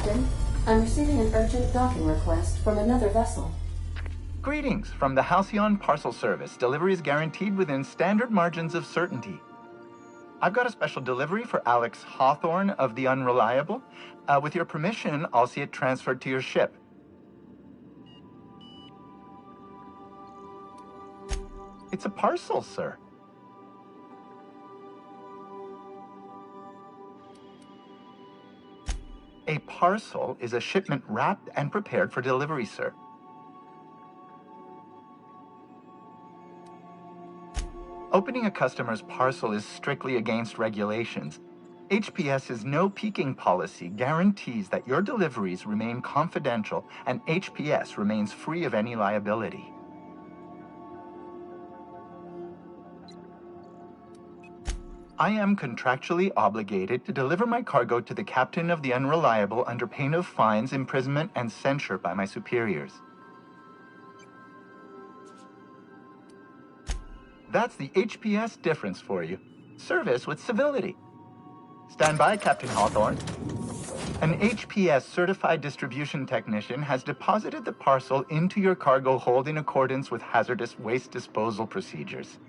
Captain. I'm receiving an urgent docking request from another vessel. Greetings from the Halcyon Parcel Service. Delivery is guaranteed within standard margins of certainty. I've got a special delivery for Alex Hawthorne of the Unreliable. With your permission, I'll see it transferred to your ship. It's a parcel, sir. A parcel is a shipment wrapped and prepared for delivery, sir. Opening a customer's parcel is strictly against regulations. HPS's no peeking policy guarantees that your deliveries remain confidential and HPS remains free of any liability. I am contractually obligated to deliver my cargo to the captain of the Unreliable under pain of fines, imprisonment, and censure by my superiors. That's the HPS difference for you. Service with civility. Stand by, Captain Hawthorne. An HPS certified distribution technician has deposited the parcel into your cargo hold in accordance with hazardous waste disposal procedures.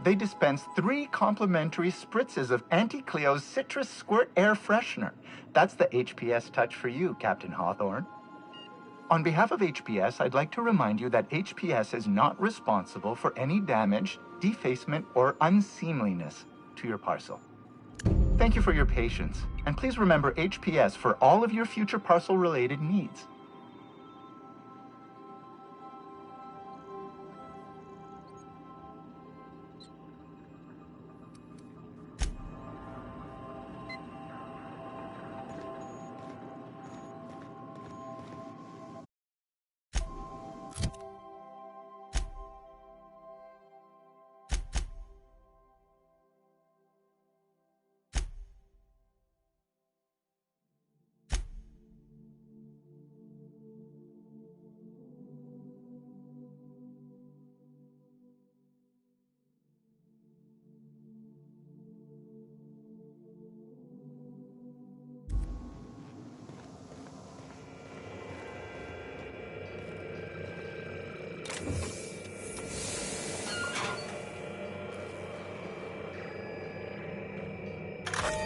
They dispense 3 complimentary spritzes of Anti-Cleo's Citrus Squirt Air Freshener. That's the HPS touch for you, Captain Hawthorne. On behalf of HPS, I'd like to remind you that HPS is not responsible for any damage, defacement, or unseemliness to your parcel. Thank you for your patience, and please remember HPS for all of your future parcel-related needs.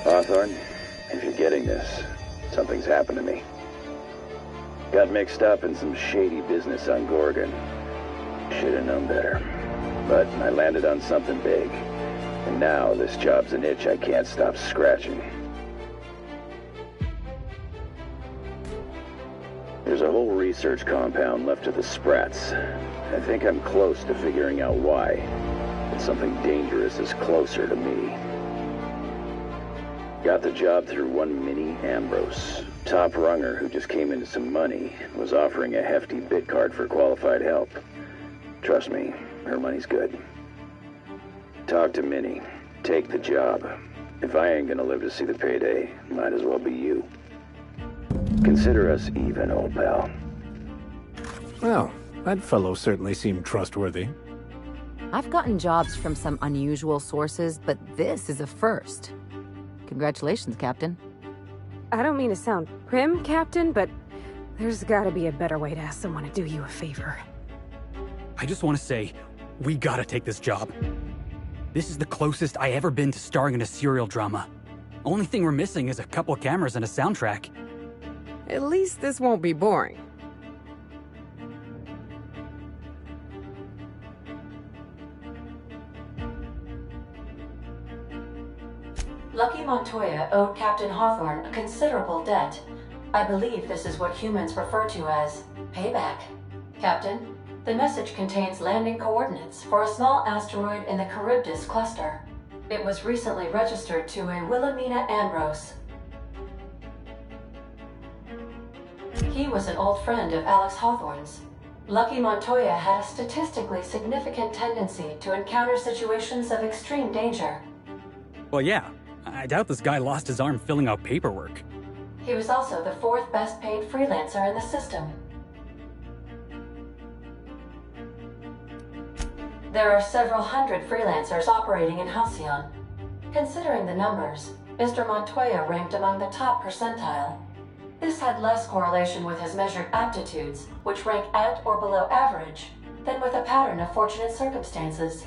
Hawthorne, if you're getting this, something's happened to me. Got mixed up in some shady business on Gorgon. Should've known better. But I landed on something big. And now this job's an itch I can't stop scratching. There's a whole research compound left of the Sprats. I think I'm close to figuring out why. But something dangerous is closer to me. Got the job through one Minnie Ambrose. Top runger who just came into some money, was offering a hefty bid card for qualified help. Trust me, her money's good. Talk to Minnie. Take the job. If I ain't gonna live to see the payday, might as well be you. Consider us even, old pal. Well, that fellow certainly seemed trustworthy. I've gotten jobs from some unusual sources, but this is a first. Congratulations, Captain. I don't mean to sound prim, Captain, but there's gotta be a better way to ask someone to do you a favor. I just want to say, we gotta take this job. This is the closest I ever been to starring in a serial drama. Only thing we're missing is a couple of cameras and a soundtrack. At least this won't be boring. Lucky Montoya owed Captain Hawthorne a considerable debt. I believe this is what humans refer to as payback. Captain, the message contains landing coordinates for a small asteroid in the Charybdis cluster. It was recently registered to a Wilhelmina Ambrose. He was an old friend of Alex Hawthorne's. Lucky Montoya had a statistically significant tendency to encounter situations of extreme danger. Well, yeah. I doubt this guy lost his arm filling out paperwork. He was also the 4th best paid freelancer in the system. There are several hundred freelancers operating in Halcyon. Considering the numbers, Mr. Montoya ranked among the top percentile. This had less correlation with his measured aptitudes, which rank at or below average, than with a pattern of fortunate circumstances.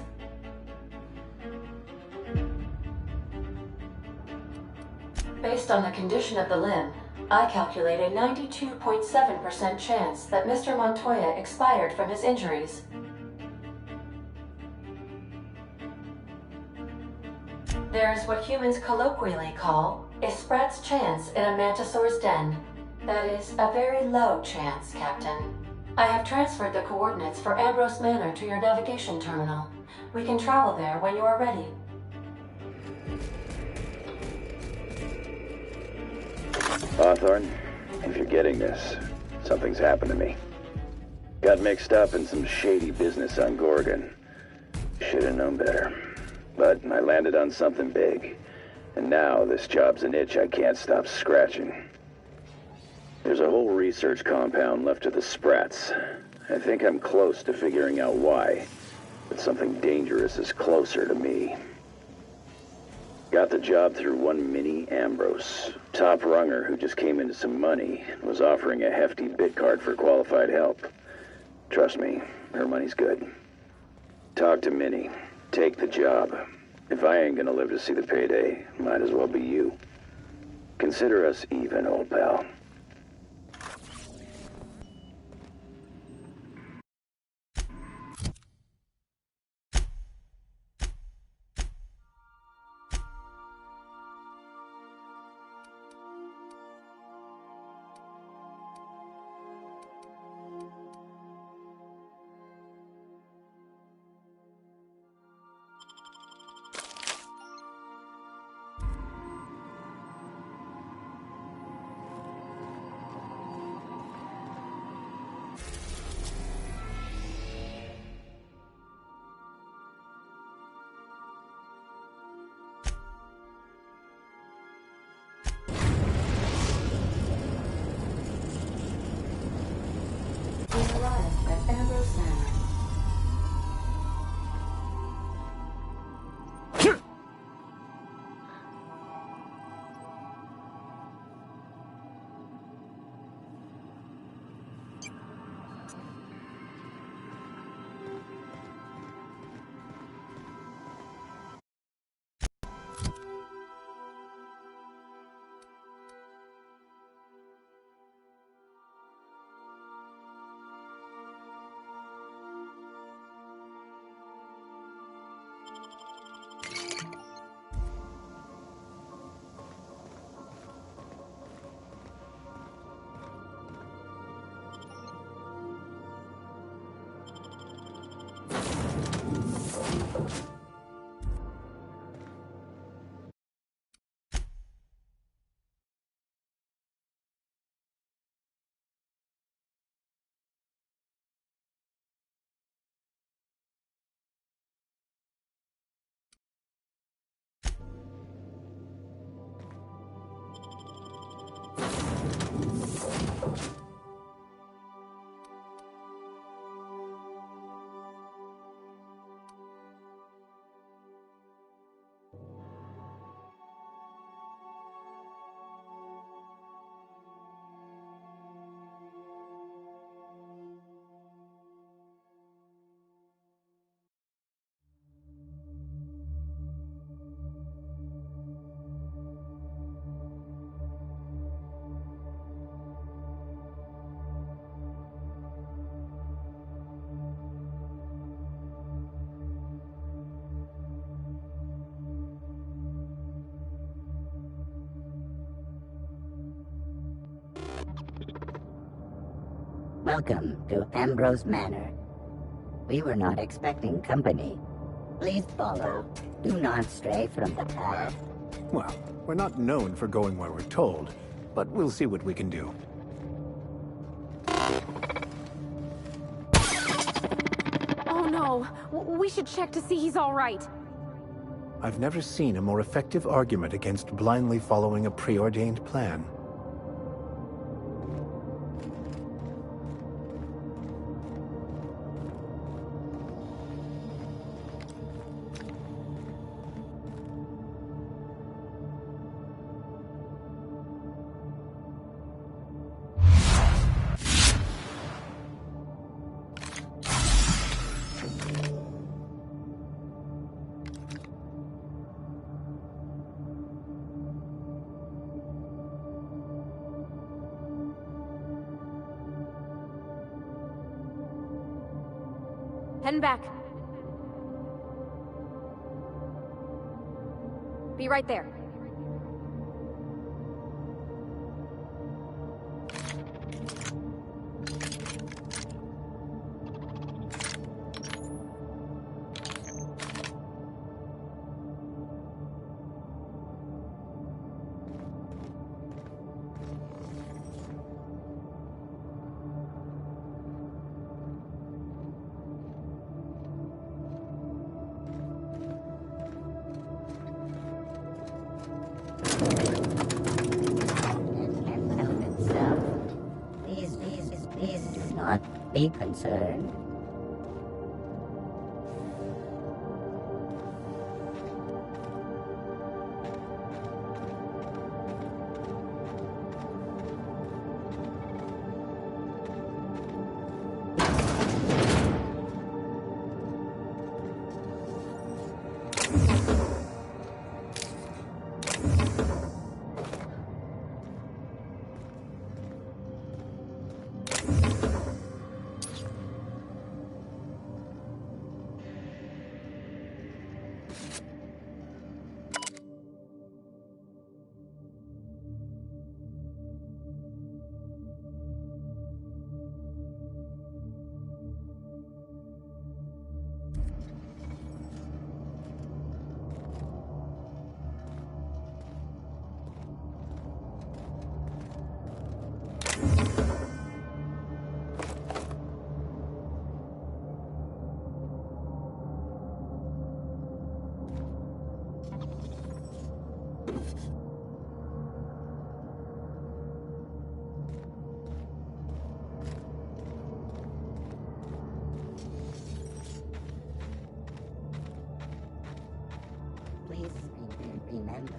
Based on the condition of the limb, I calculate a 92.7% chance that Mr. Montoya expired from his injuries. There's what humans colloquially call a sprat's chance in a mantisaur's den. That is a very low chance, Captain. I have transferred the coordinates for Ambrose Manor to your navigation terminal. We can travel there when you are ready. Hawthorne, if you're getting this, something's happened to me. Got mixed up in some shady business on Gorgon. Should have known better. But I landed on something big. And now this job's an itch I can't stop scratching. There's a whole research compound left of the Sprats. I think I'm close to figuring out why. But something dangerous is closer to me. Got the job through one Minnie Ambrose. Top runger who just came into some money and was offering a hefty bit card for qualified help. Trust me, her money's good. Talk to Minnie. Take the job. If I ain't gonna live to see the payday, might as well be you. Consider us even, old pal. Welcome to Ambrose Manor. We were not expecting company. Please follow. Do not stray from the path. Well, we're not known for going where we're told, but we'll see what we can do. Oh no! We should check to see he's all right. I've never seen a more effective argument against blindly following a preordained plan. Heading back. Be right there. Please do not be concerned. Please remember.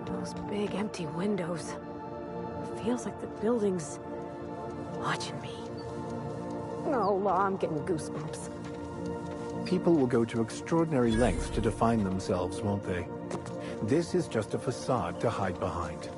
Those big empty windows. It feels like the building's watching me. Oh, I'm getting goosebumps. People will go to extraordinary lengths to define themselves, won't they? This is just a facade to hide behind.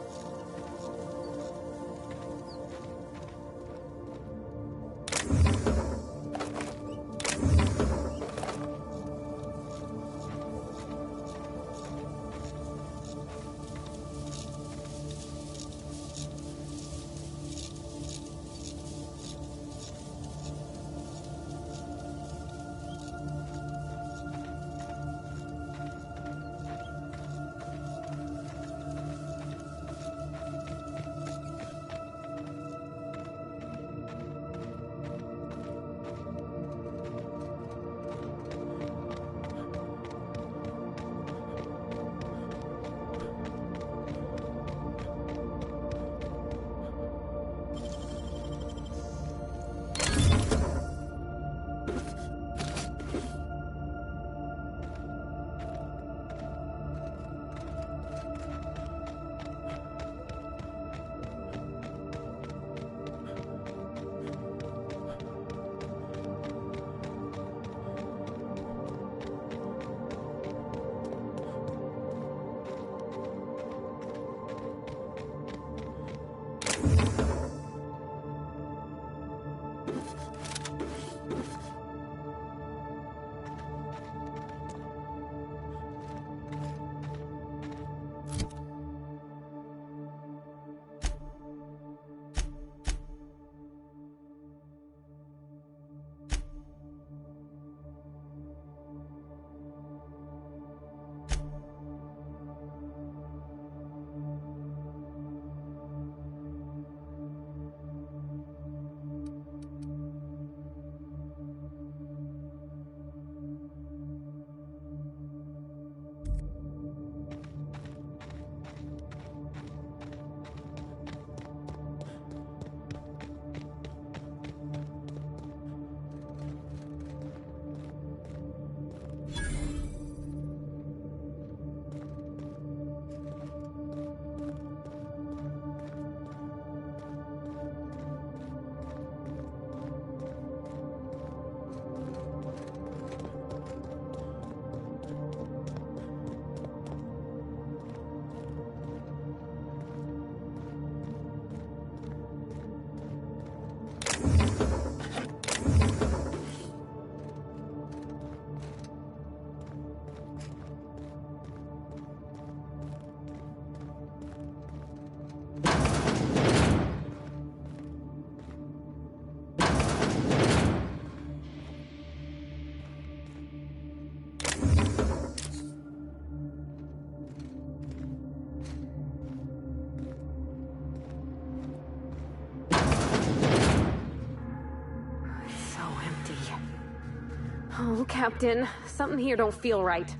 Oh, Captain, something here don't feel right.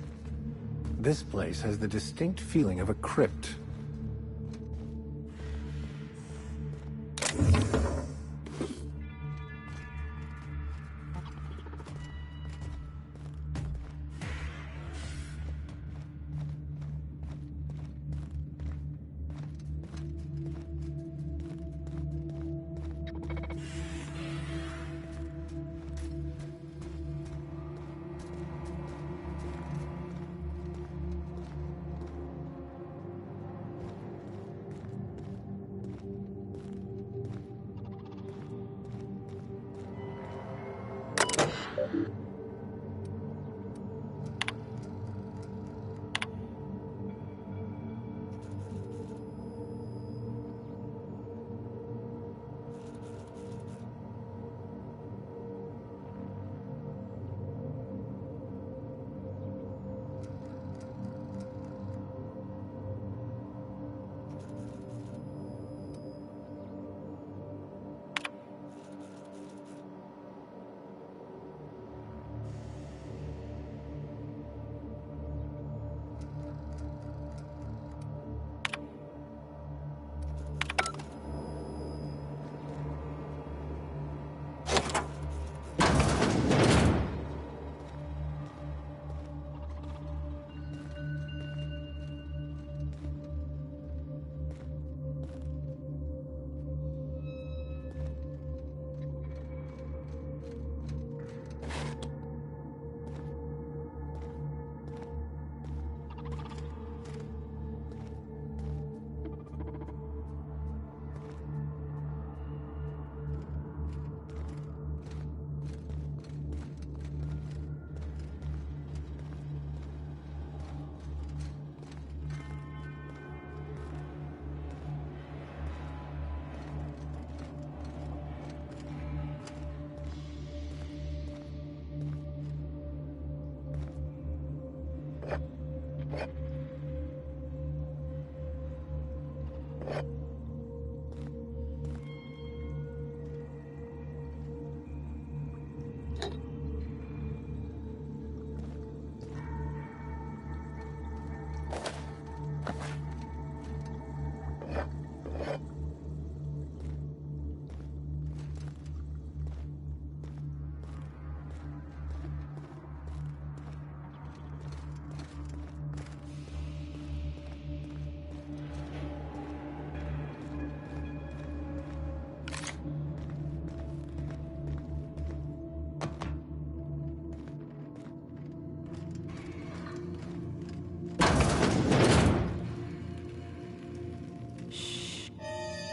This place has the distinct feeling of a crypt.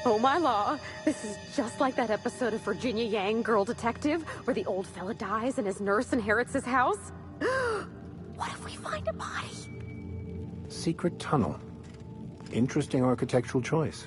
Oh my law, this is just like that episode of Virginia Yang, Girl Detective, where the old fella dies and his nurse inherits his house. What if we find a body? Secret tunnel. Interesting architectural choice.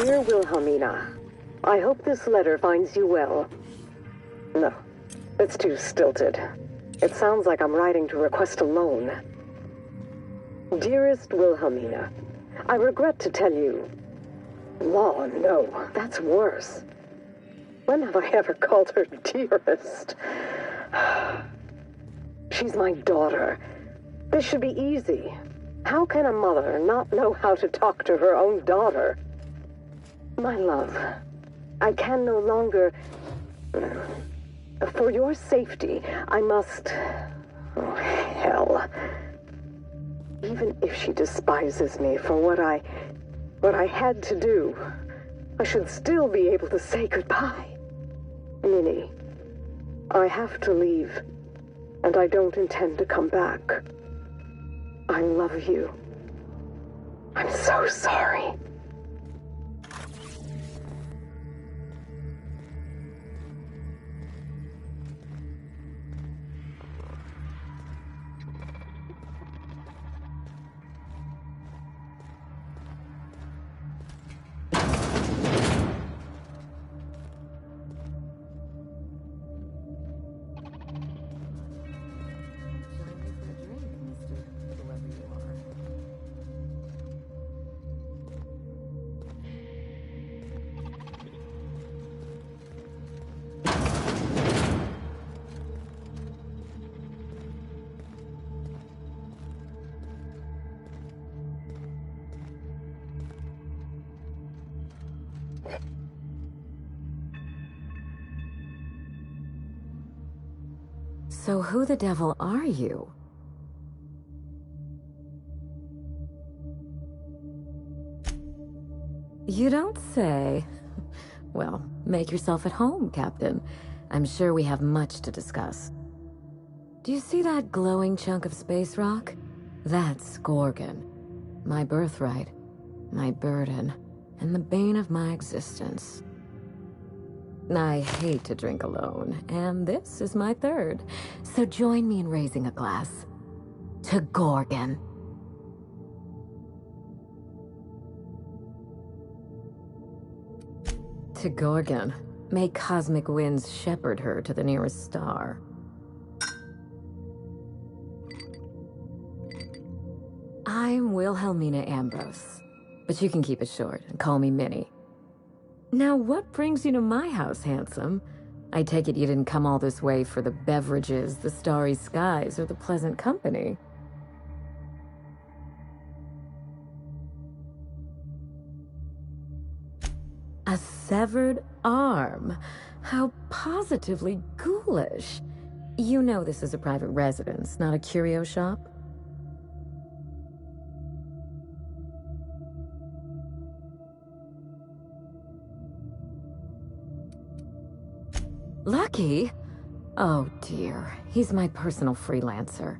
Dear Wilhelmina, I hope this letter finds you well. No, it's too stilted. It sounds like I'm writing to request a loan. Dearest Wilhelmina, I regret to tell you... Law, no, that's worse. When have I ever called her dearest? She's my daughter. This should be easy. How can a mother not know how to talk to her own daughter? My love, I can no longer... For your safety, I must... Oh, hell. Even if she despises me for what I had to do, I should still be able to say goodbye. Minnie, I have to leave, and I don't intend to come back. I love you. I'm so sorry. So who the devil are you? You don't say. Well, make yourself at home, Captain. I'm sure we have much to discuss. Do you see that glowing chunk of space rock? That's Gorgon. My birthright, my burden, and the bane of my existence. I hate to drink alone, and this is my third. So join me in raising a glass to Gorgon. To Gorgon. May cosmic winds shepherd her to the nearest star. I'm Wilhelmina Ambrose, but you can keep it short and call me Minnie. Now, what brings you to my house, handsome? I take it you didn't come all this way for the beverages, the starry skies, or the pleasant company. A severed arm. How positively ghoulish. You know this is a private residence, not a curio shop? Lucky? Oh dear, he's my personal freelancer,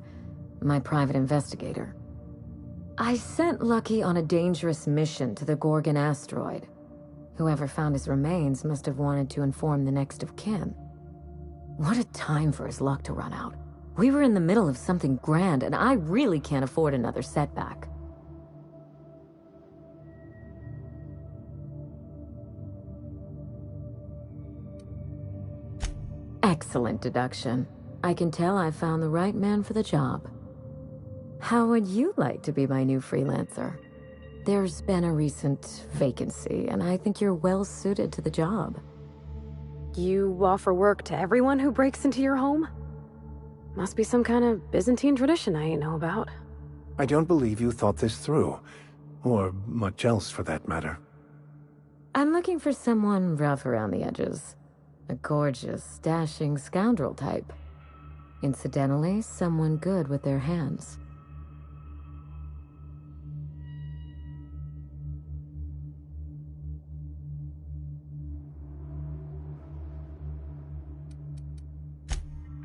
my private investigator. I sent Lucky on a dangerous mission to the Gorgon asteroid. Whoever found his remains must have wanted to inform the next of kin. What a time for his luck to run out. We were in the middle of something grand, and I really can't afford another setback. Excellent deduction. I can tell I've found the right man for the job. How would you like to be my new freelancer? There's been a recent vacancy, and I think you're well suited to the job. You offer work to everyone who breaks into your home? Must be some kind of Byzantine tradition I ain't know about. I don't believe you thought this through. Or much else, for that matter. I'm looking for someone rough around the edges. A gorgeous, dashing scoundrel type. Incidentally, someone good with their hands.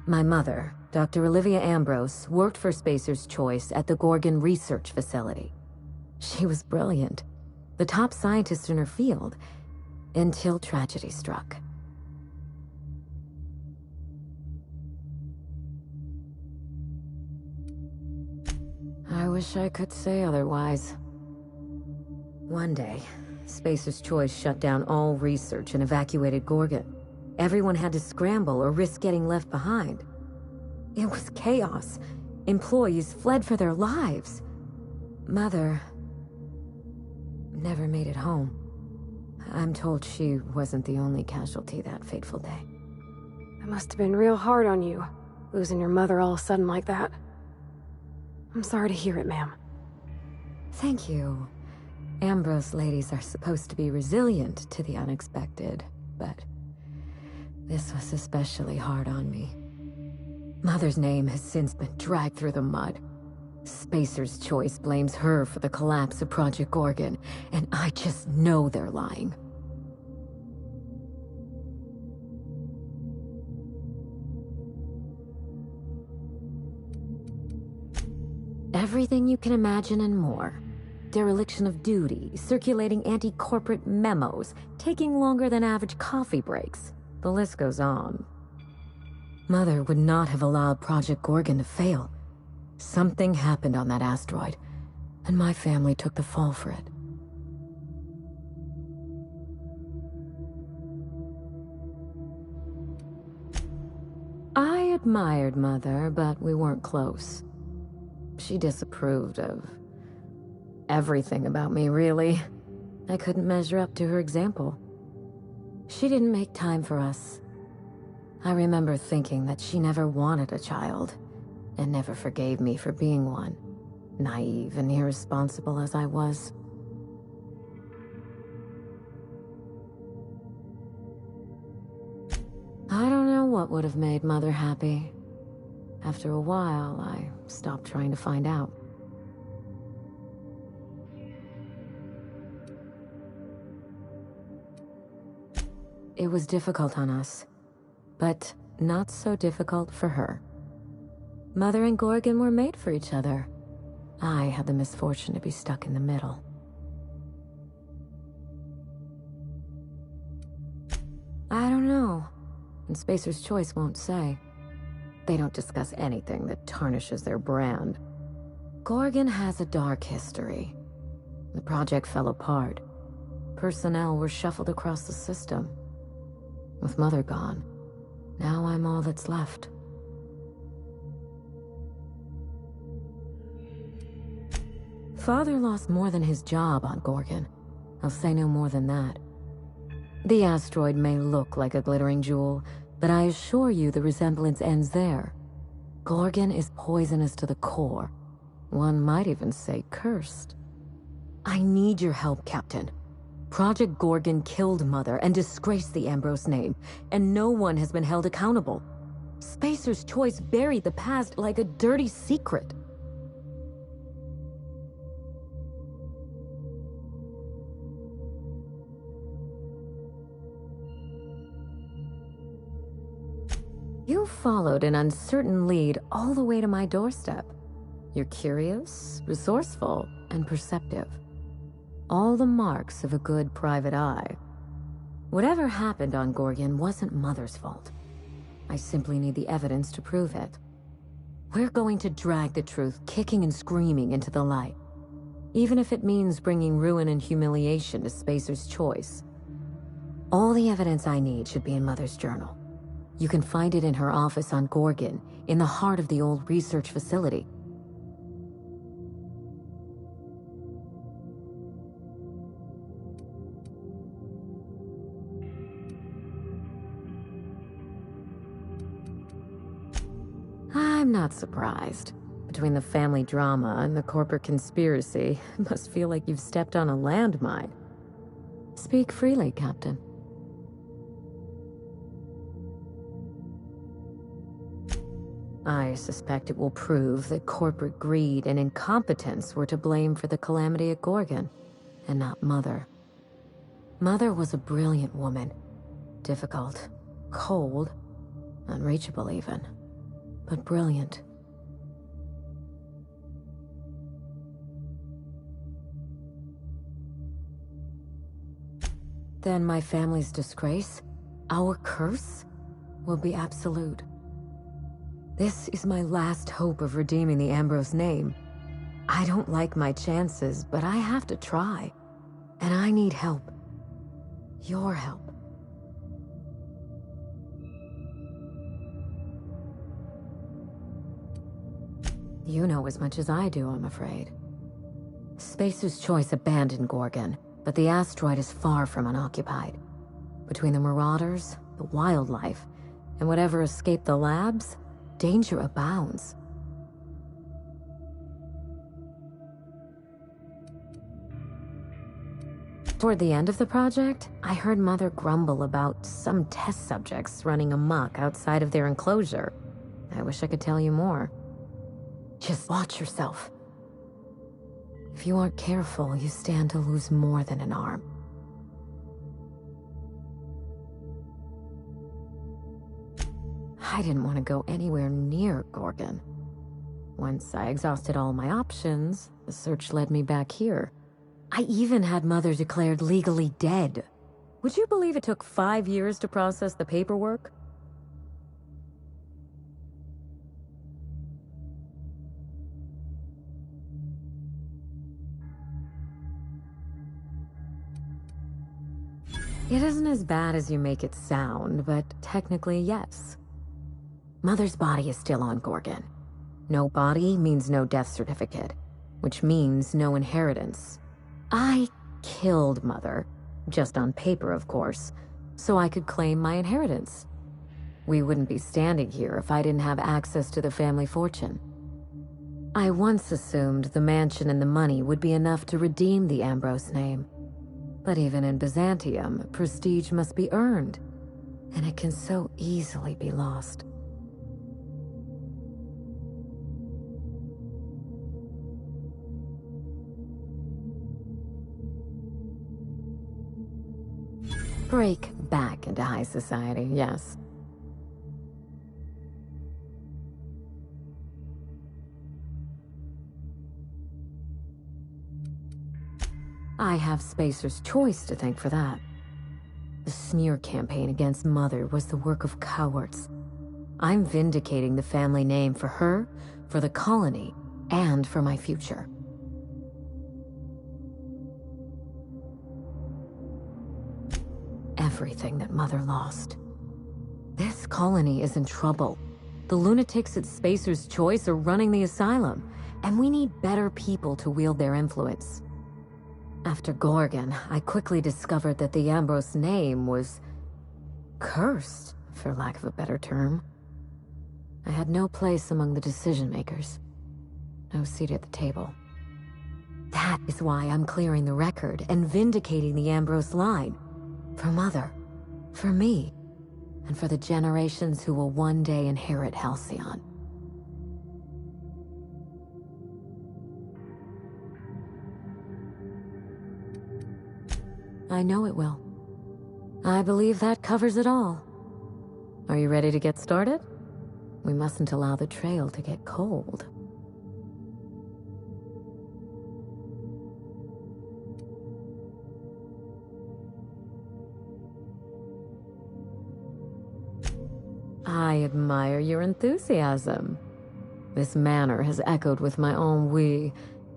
My mother, Dr. Olivia Ambrose, worked for Spacer's Choice at the Gorgon Research Facility. She was brilliant, the top scientist in her field, until tragedy struck. I wish I could say otherwise. One day, Spacer's Choice shut down all research and evacuated Gorgon. Everyone had to scramble or risk getting left behind. It was chaos. Employees fled for their lives. Mother never made it home. I'm told she wasn't the only casualty that fateful day. It must have been real hard on you, losing your mother all of a sudden like that. I'm sorry to hear it, ma'am. Thank you. Ambrose ladies are supposed to be resilient to the unexpected, but this was especially hard on me. Mother's name has since been dragged through the mud. Spacer's Choice blames her for the collapse of Project Gorgon, and I just know they're lying. Everything you can imagine and more. Dereliction of duty, circulating anti-corporate memos, taking longer than average coffee breaks. The list goes on. Mother would not have allowed Project Gorgon to fail. Something happened on that asteroid, and my family took the fall for it. I admired Mother, but we weren't close. She disapproved of everything about me, really. I couldn't measure up to her example. She didn't make time for us. I remember thinking that she never wanted a child, and never forgave me for being one, naive and irresponsible as I was. I don't know what would have made Mother happy. After a while, I stopped trying to find out. It was difficult on us, but not so difficult for her. Mother and Gorgon were made for each other. I had the misfortune to be stuck in the middle. I don't know, and Spacer's Choice won't say. They don't discuss anything that tarnishes their brand. Gorgon has a dark history. The project fell apart. Personnel were shuffled across the system. With Mother gone, now I'm all that's left. Father lost more than his job on Gorgon. I'll say no more than that. The asteroid may look like a glittering jewel, but I assure you the resemblance ends there. Gorgon is poisonous to the core. One might even say cursed. I need your help, Captain. Project Gorgon killed Mother and disgraced the Ambrose name, and no one has been held accountable. Spacer's Choice buried the past like a dirty secret. You followed an uncertain lead all the way to my doorstep. You're curious, resourceful, and perceptive. All the marks of a good private eye. Whatever happened on Gorgon wasn't Mother's fault. I simply need the evidence to prove it. We're going to drag the truth kicking and screaming into the light. Even if it means bringing ruin and humiliation to Spacer's Choice. All the evidence I need should be in Mother's journal. You can find it in her office on Gorgon, in the heart of the old research facility. I'm not surprised. Between the family drama and the corporate conspiracy, it must feel like you've stepped on a landmine. Speak freely, Captain. I suspect it will prove that corporate greed and incompetence were to blame for the calamity at Gorgon, and not Mother. Mother was a brilliant woman. Difficult, cold, unreachable even, but brilliant. Then my family's disgrace, our curse, will be absolute. This is my last hope of redeeming the Ambrose name. I don't like my chances, but I have to try. And I need help. Your help. You know as much as I do, I'm afraid. Spacer's Choice abandoned Gorgon, but the asteroid is far from unoccupied. Between the marauders, the wildlife, and whatever escaped the labs, danger abounds. Toward the end of the project, I heard Mother grumble about some test subjects running amok outside of their enclosure. I wish I could tell you more. Just watch yourself. If you aren't careful, you stand to lose more than an arm. I didn't want to go anywhere near Gorgon. Once I exhausted all my options, the search led me back here. I even had Mother declared legally dead. Would you believe it took 5 years to process the paperwork? It isn't as bad as you make it sound, but technically, yes. Mother's body is still on Gorgon. No body means no death certificate, which means no inheritance. I killed Mother, just on paper, of course, so I could claim my inheritance. We wouldn't be standing here if I didn't have access to the family fortune. I once assumed the mansion and the money would be enough to redeem the Ambrose name. But even in Byzantium, prestige must be earned, and it can so easily be lost. Break back into high society, yes. I have Spacer's Choice to thank for that. The smear campaign against Mother was the work of cowards. I'm vindicating the family name for her, for the colony, and for my future. Everything that Mother lost. This colony is in trouble. The lunatics at Spacer's Choice are running the asylum, and we need better people to wield their influence. After Gorgon, I quickly discovered that the Ambrose name was cursed, for lack of a better term. I had no place among the decision-makers. No seat at the table. That is why I'm clearing the record and vindicating the Ambrose line. For Mother, for me, and for the generations who will one day inherit Halcyon. I know it will. I believe that covers it all. Are you ready to get started? We mustn't allow the trail to get cold. I admire your enthusiasm. This manor has echoed with my ennui,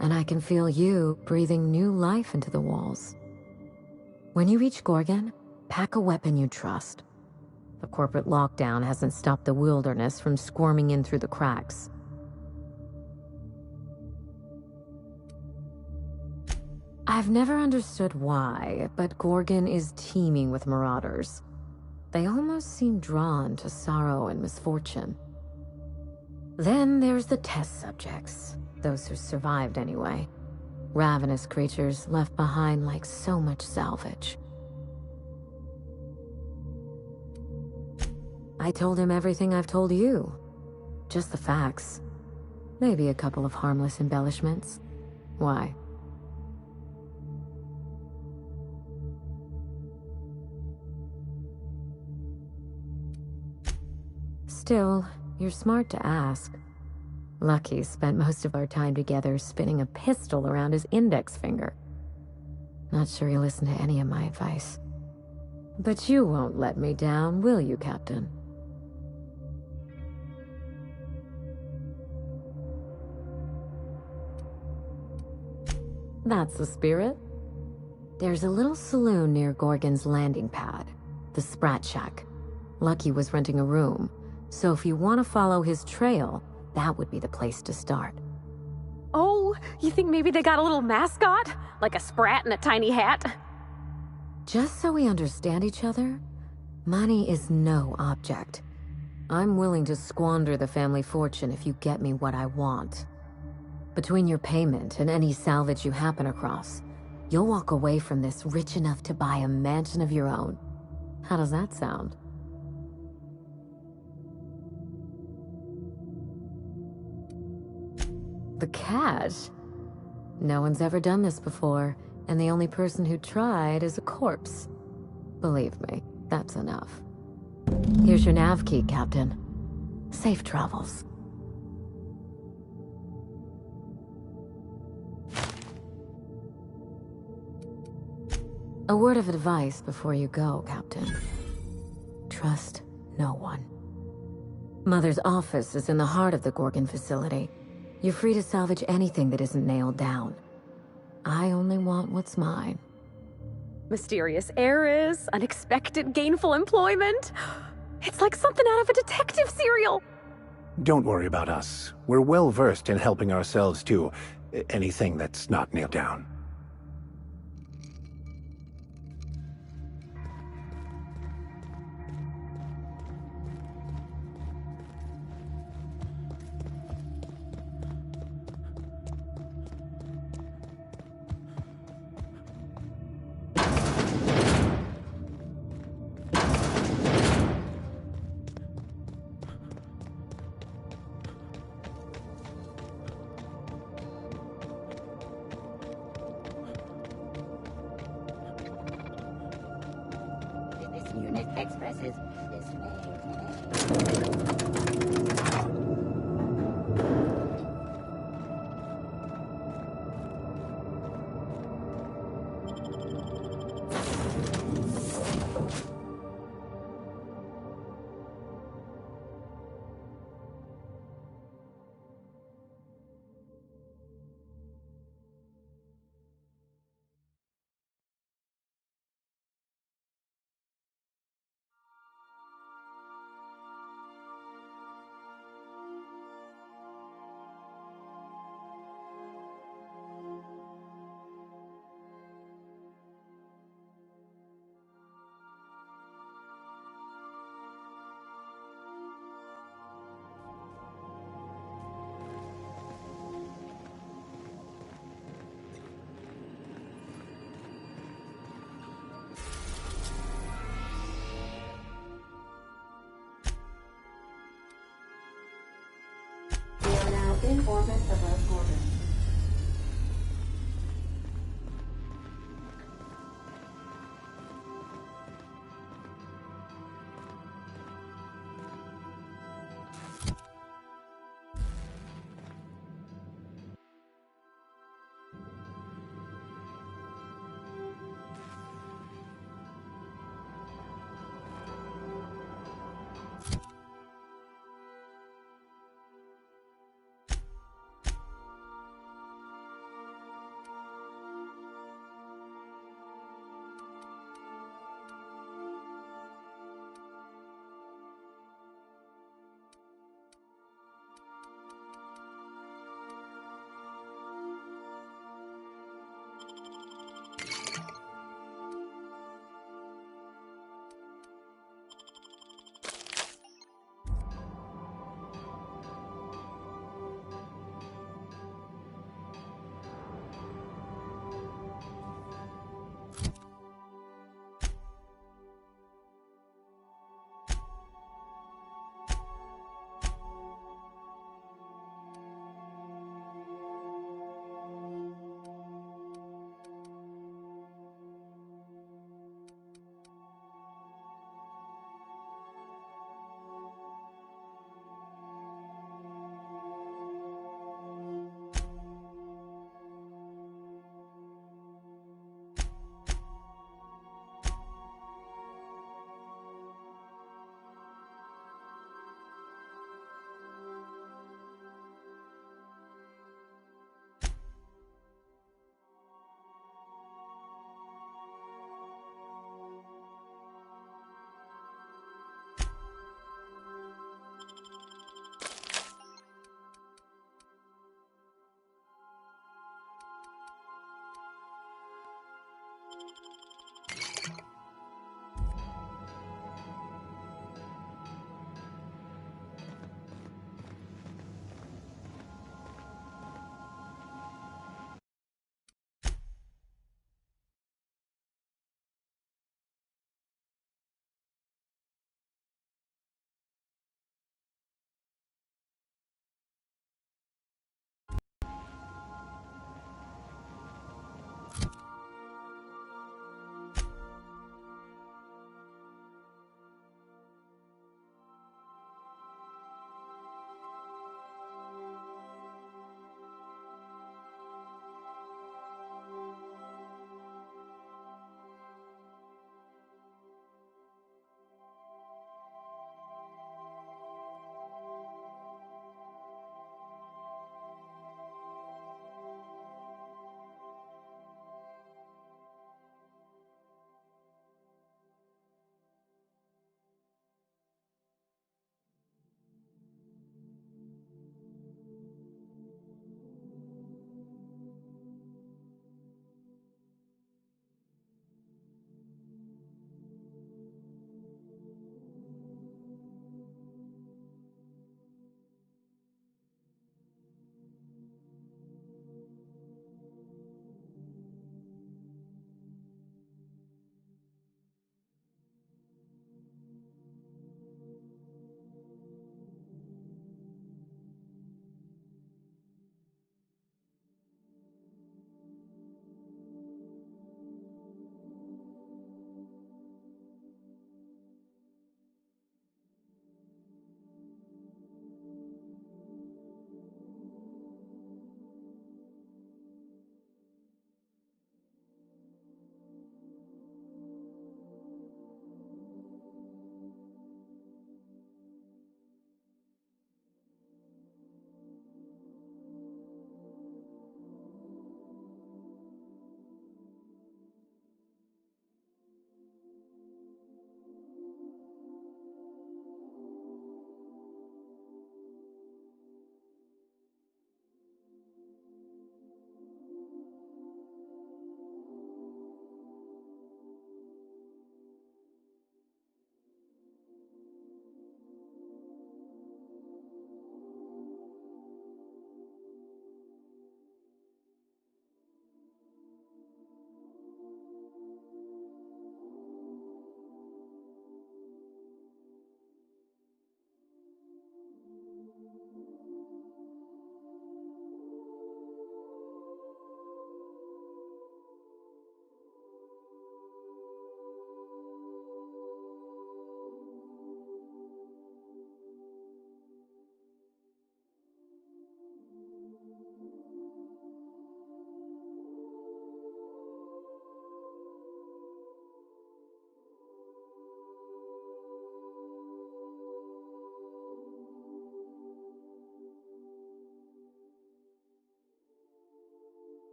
and I can feel you breathing new life into the walls. When you reach Gorgon, pack a weapon you trust. The corporate lockdown hasn't stopped the wilderness from squirming in through the cracks. I've never understood why, but Gorgon is teeming with marauders. They almost seem drawn to sorrow and misfortune. Then there's the test subjects, those who survived anyway. Ravenous creatures left behind like so much salvage. I told him everything I've told you. Just the facts. Maybe a couple of harmless embellishments. Why? Still, you're smart to ask. Lucky spent most of our time together spinning a pistol around his index finger. Not sure he'll listen to any of my advice. But you won't let me down, will you, Captain? That's the spirit. There's a little saloon near Gorgon's landing pad, the Sprat Shack. Lucky was renting a room, so if you want to follow his trail, that would be the place to start. Oh, you think maybe they got a little mascot? Like a sprat in a tiny hat? Just so we understand each other, money is no object. I'm willing to squander the family fortune if you get me what I want. Between your payment and any salvage you happen across, you'll walk away from this rich enough to buy a mansion of your own. How does that sound? The cash? No one's ever done this before, and the only person who tried is a corpse. Believe me, that's enough. Here's your nav key, Captain. Safe travels. A word of advice before you go, Captain. Trust no one. Mother's office is in the heart of the Gorgon facility. You're free to salvage anything that isn't nailed down. I only want what's mine. Mysterious heiress, unexpected gainful employment. It's like something out of a detective serial. Don't worry about us. We're well versed in helping ourselves to anything that's not nailed down. This unit expresses dismay. We are now in orbit above Gorgon.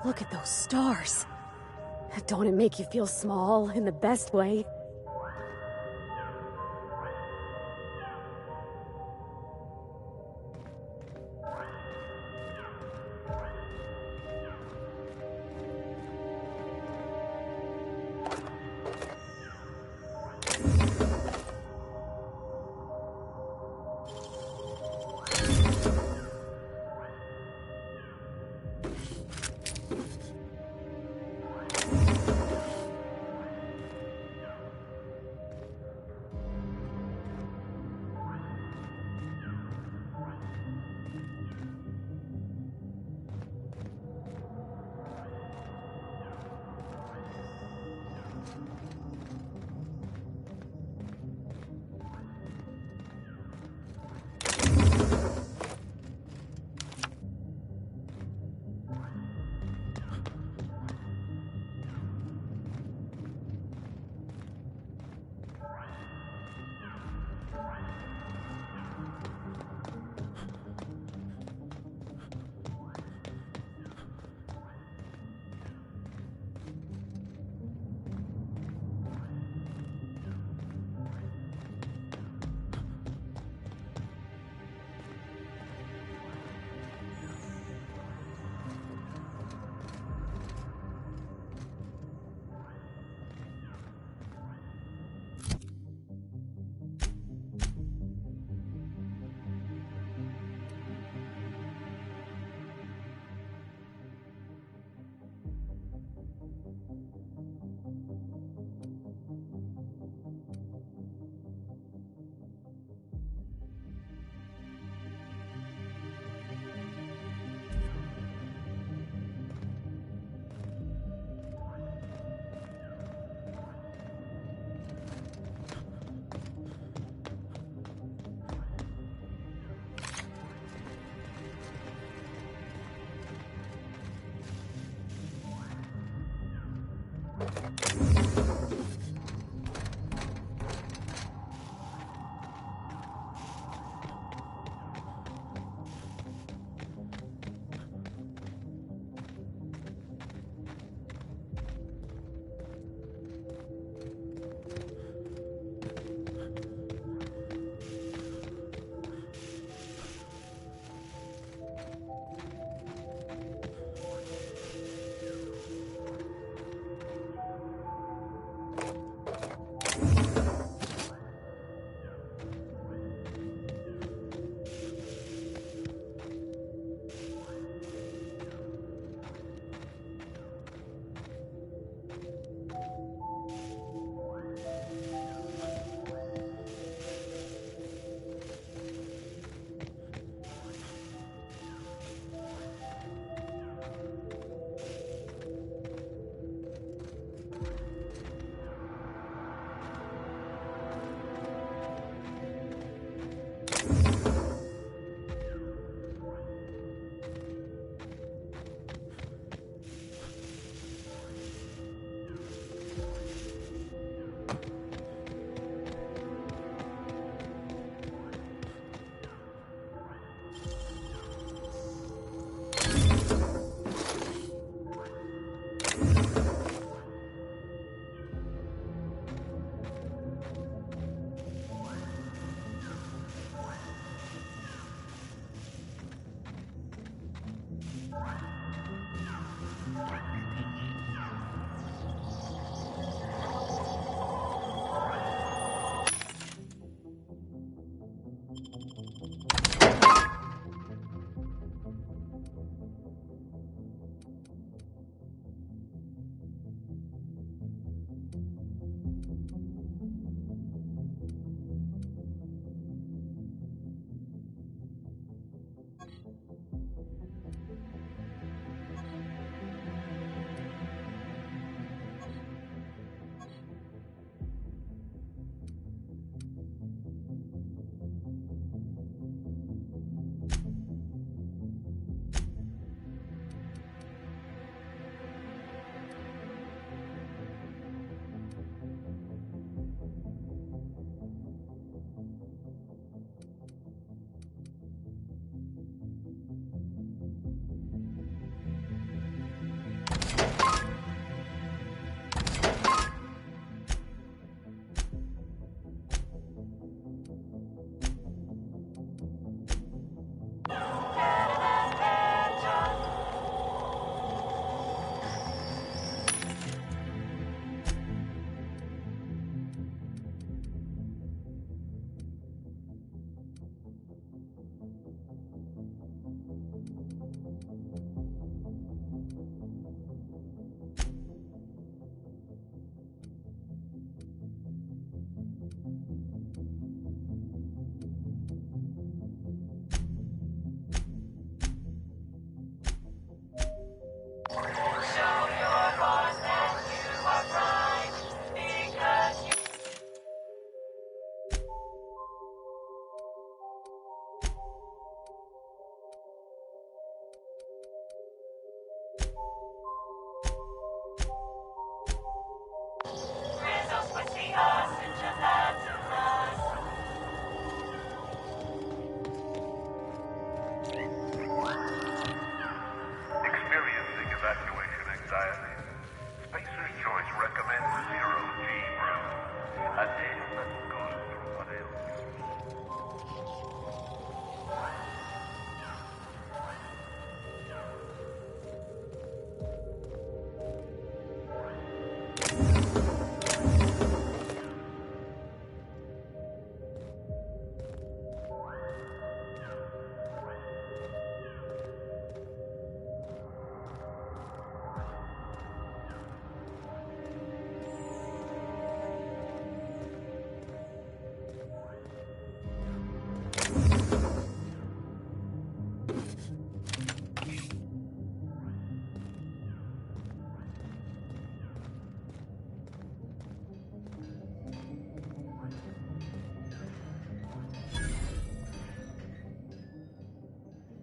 Look at those stars. Don't it make you feel small in the best way?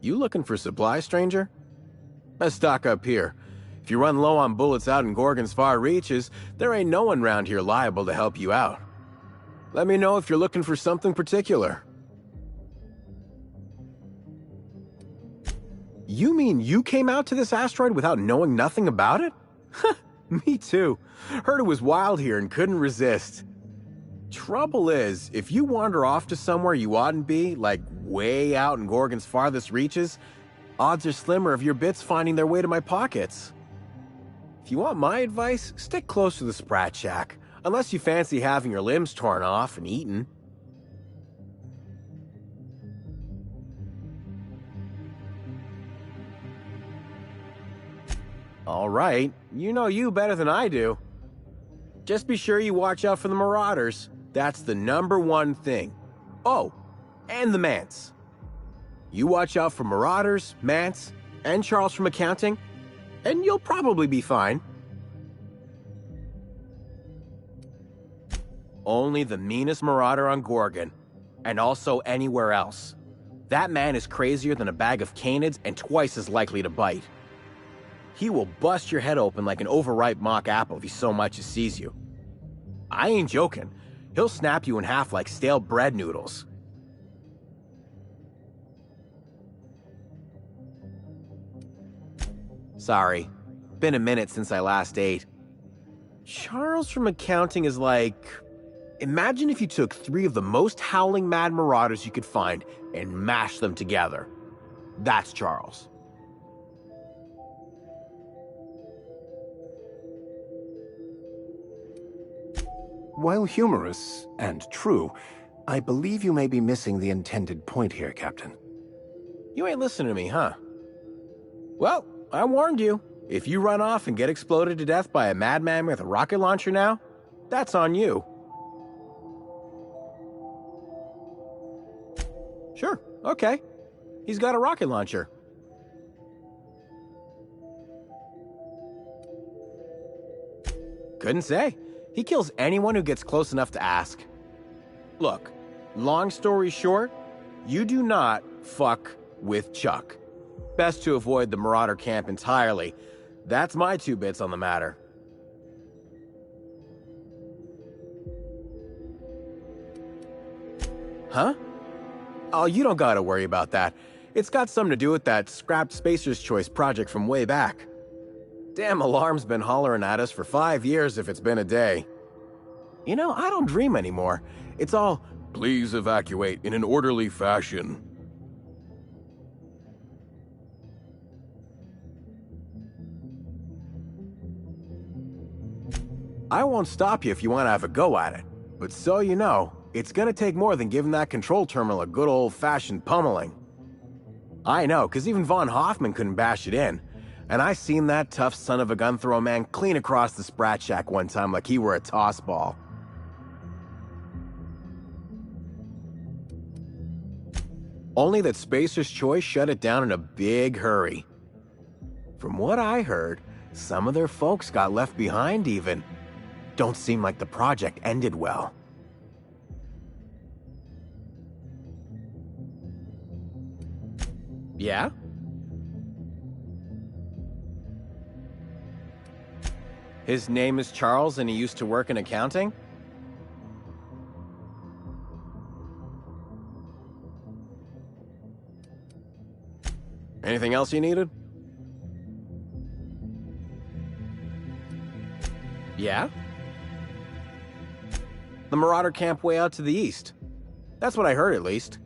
You looking for supplies, stranger? Let's stock up here. If you run low on bullets out in Gorgon's far reaches, there ain't no one round here liable to help you out. Let me know if you're looking for something particular. You mean you came out to this asteroid without knowing nothing about it? Me too. Heard it was wild here and couldn't resist. Trouble is, if you wander off to somewhere you oughtn't be, like way out in Gorgon's farthest reaches, odds are slimmer of your bits finding their way to my pockets. If you want my advice, stick close to the Sprat Shack, unless you fancy having your limbs torn off and eaten. All right, you know you better than I do. Just be sure you watch out for the Marauders. That's the #1 thing. Oh, and the Mance. You watch out for Marauders, Mance, and Charles from accounting, and you'll probably be fine. Only the meanest Marauder on Gorgon, and also anywhere else. That man is crazier than a bag of canids and twice as likely to bite. He will bust your head open like an overripe mock apple if he so much as sees you. I ain't joking. He'll snap you in half like stale bread noodles. Sorry, been a minute since I last ate. Charles from accounting is like... Imagine if you took 3 of the most howling mad Marauders you could find and mashed them together. That's Charles. While humorous and true, I believe you may be missing the intended point here, Captain. You ain't listening to me, huh? Well, I warned you. If you run off and get exploded to death by a madman with a rocket launcher now, that's on you. Sure, okay. He's got a rocket launcher. Couldn't say. He kills anyone who gets close enough to ask. Look, long story short, you do not fuck with Chuck. Best to avoid the Marauder camp entirely. That's my 2 bits on the matter. Huh? Oh, you don't gotta worry about that. It's got something to do with that scrapped Spacer's Choice project from way back. Damn alarm's been hollering at us for 5 years if it's been a day. You know, I don't dream anymore. It's all, please evacuate in an orderly fashion. I won't stop you if you want to have a go at it. But so you know, it's gonna take more than giving that control terminal a good old-fashioned pummeling. I know, because even Von Hoffman couldn't bash it in. And I seen that tough son of a gun throw a man clean across the Sprat Shack one time like he were a toss ball. Only that Spacer's Choice shut it down in a big hurry. From what I heard, some of their folks got left behind even. Don't seem like the project ended well. Yeah? His name is Charles and he used to work in accounting? Anything else you needed? Yeah? The Marauder camp way out to the east. That's what I heard, at least.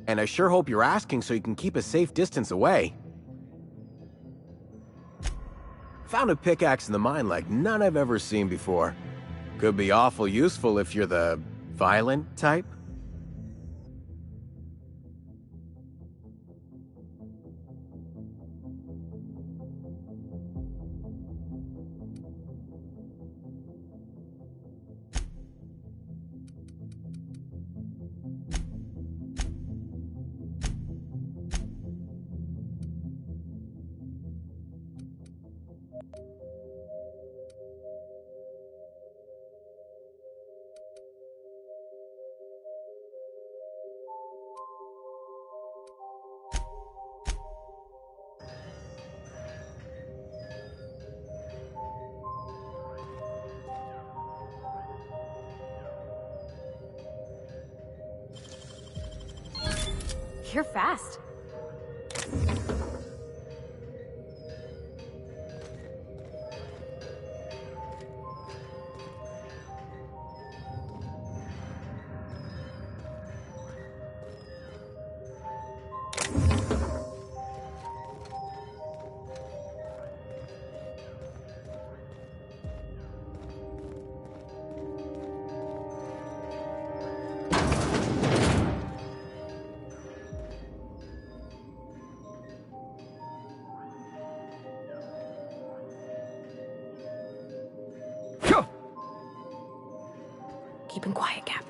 And I sure hope you're asking so you can keep a safe distance away. Found a pickaxe in the mine like none I've ever seen before. Could be awful useful if you're the violent type. You're fast. Keep him quiet, Cap.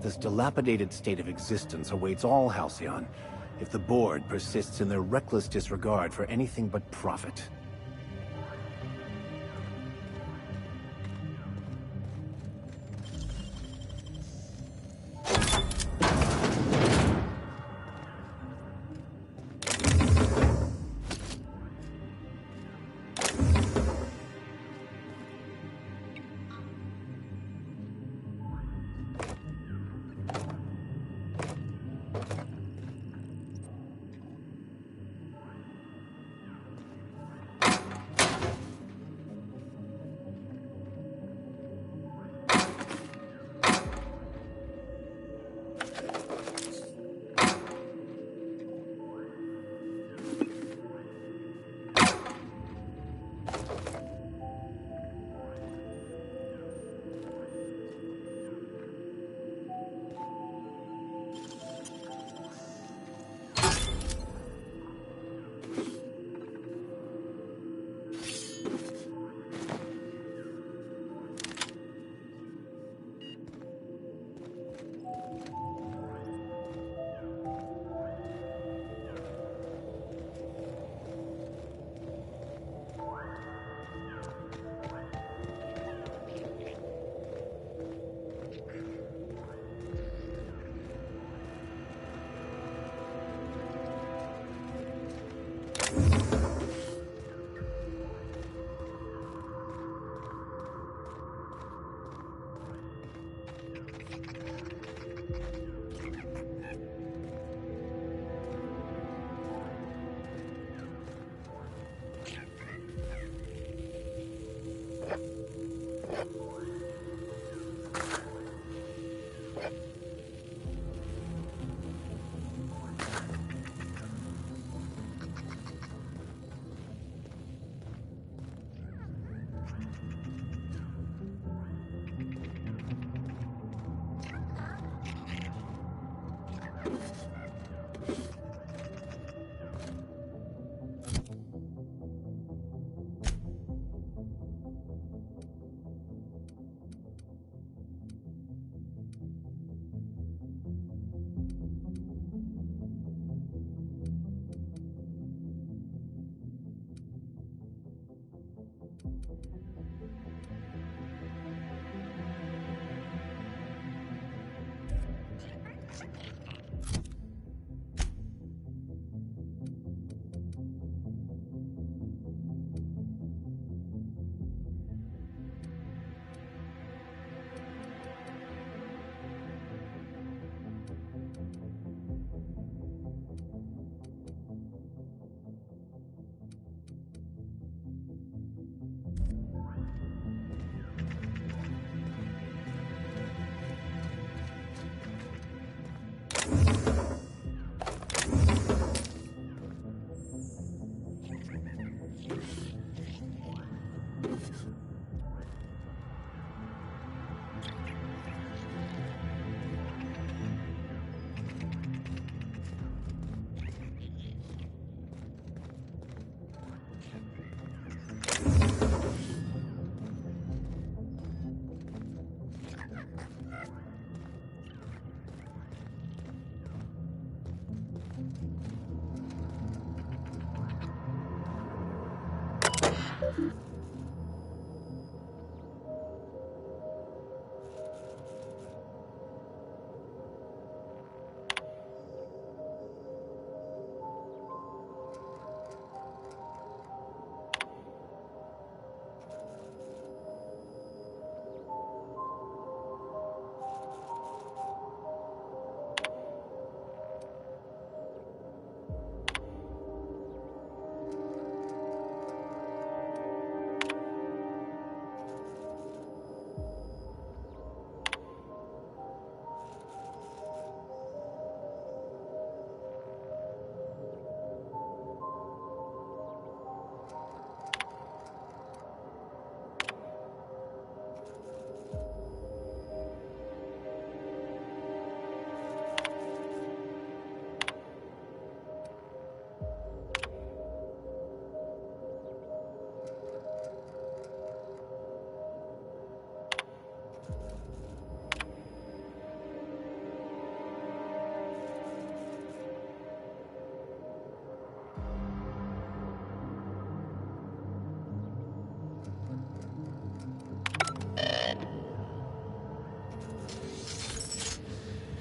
This dilapidated state of existence awaits all Halcyon if the board persists in their reckless disregard for anything but profit.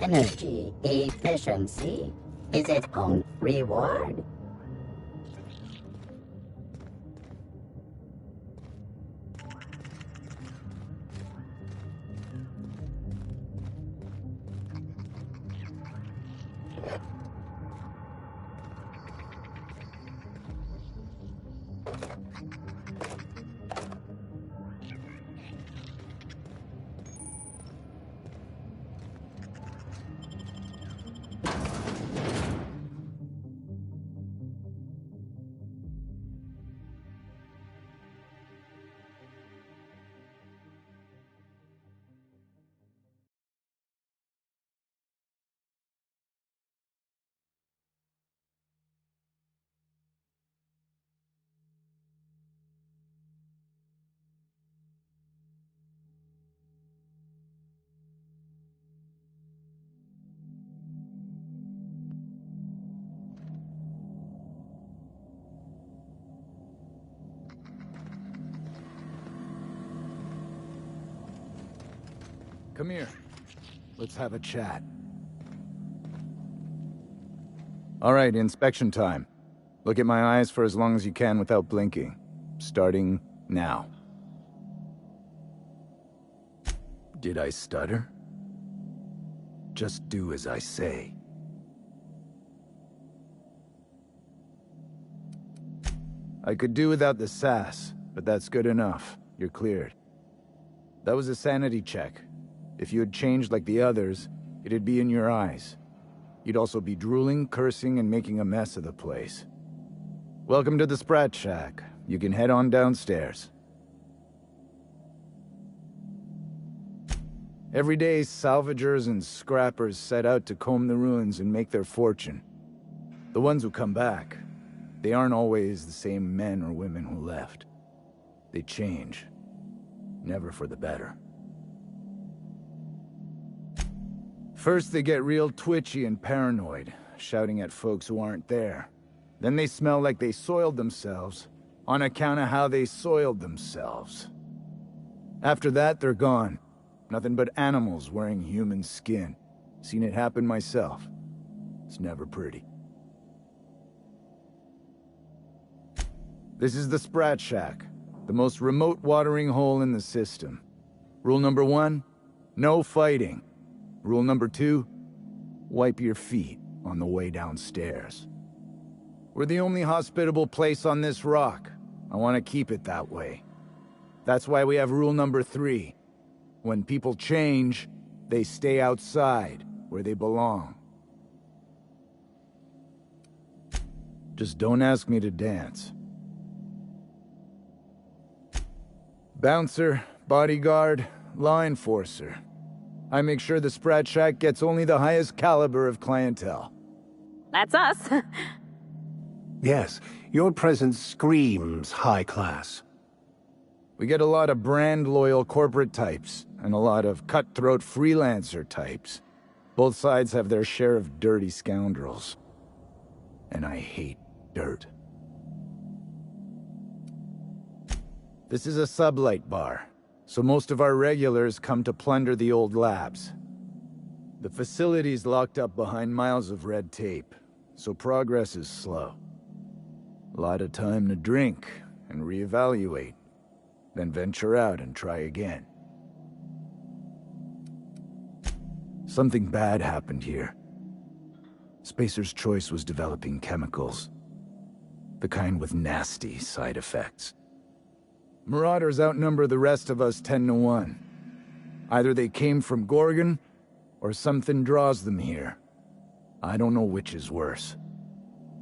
Energy efficiency is its own reward. Come here. Let's have a chat. All right, inspection time. Look at my eyes for as long as you can without blinking. Starting now. Did I stutter? Just do as I say. I could do without the sass, but that's good enough. You're cleared. That was a sanity check. If you had changed like the others, it'd be in your eyes. You'd also be drooling, cursing, and making a mess of the place. Welcome to the Sprat Shack. You can head on downstairs. Every day, salvagers and scrappers set out to comb the ruins and make their fortune. The ones who come back, they aren't always the same men or women who left. They change. Never for the better. First, they get real twitchy and paranoid, shouting at folks who aren't there. Then they smell like they soiled themselves, on account of how they soiled themselves. After that, they're gone. Nothing but animals wearing human skin. Seen it happen myself. It's never pretty. This is the Sprat Shack, the most remote watering hole in the system. Rule number 1, no fighting. Rule number 2, wipe your feet on the way downstairs. We're the only hospitable place on this rock. I want to keep it that way. That's why we have rule number 3. When people change, they stay outside, where they belong. Just don't ask me to dance. Bouncer, bodyguard, law enforcer. I make sure the Sprat Shack gets only the highest caliber of clientele. That's us. Yes, your presence screams high class. We get a lot of brand-loyal corporate types, and a lot of cutthroat freelancer types. Both sides have their share of dirty scoundrels. And I hate dirt. This is a sublight bar, so most of our regulars come to plunder the old labs. The facility's locked up behind miles of red tape, so progress is slow. A lot of time to drink and reevaluate, then venture out and try again. Something bad happened here. Spacer's Choice was developing chemicals. The kind with nasty side effects. Marauders outnumber the rest of us 10 to 1. Either they came from Gorgon, or something draws them here. I don't know which is worse.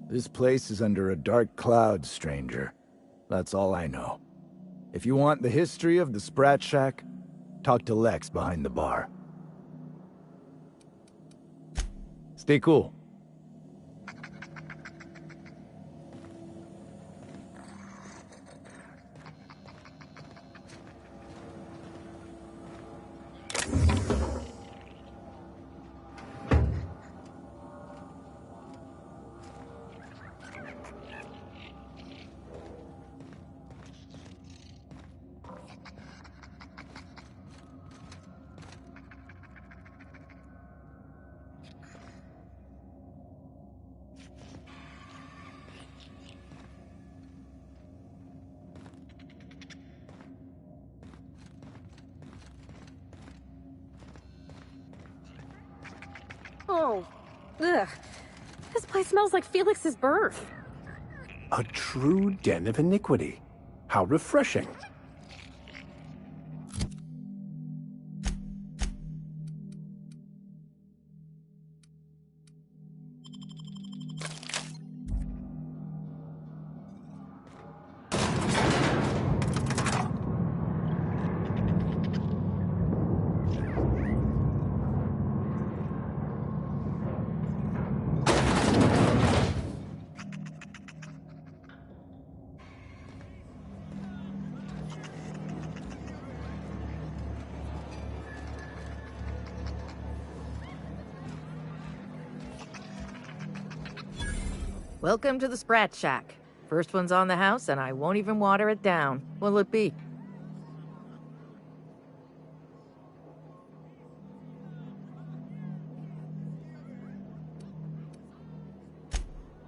This place is under a dark cloud, stranger. That's all I know. If you want the history of the Sprat Shack, talk to Lex behind the bar. Stay cool. Oh, ugh. This place smells like Felix's birth. A true den of iniquity. How refreshing. Welcome to the Sprat Shack. First one's on the house, and I won't even water it down. What'll it be?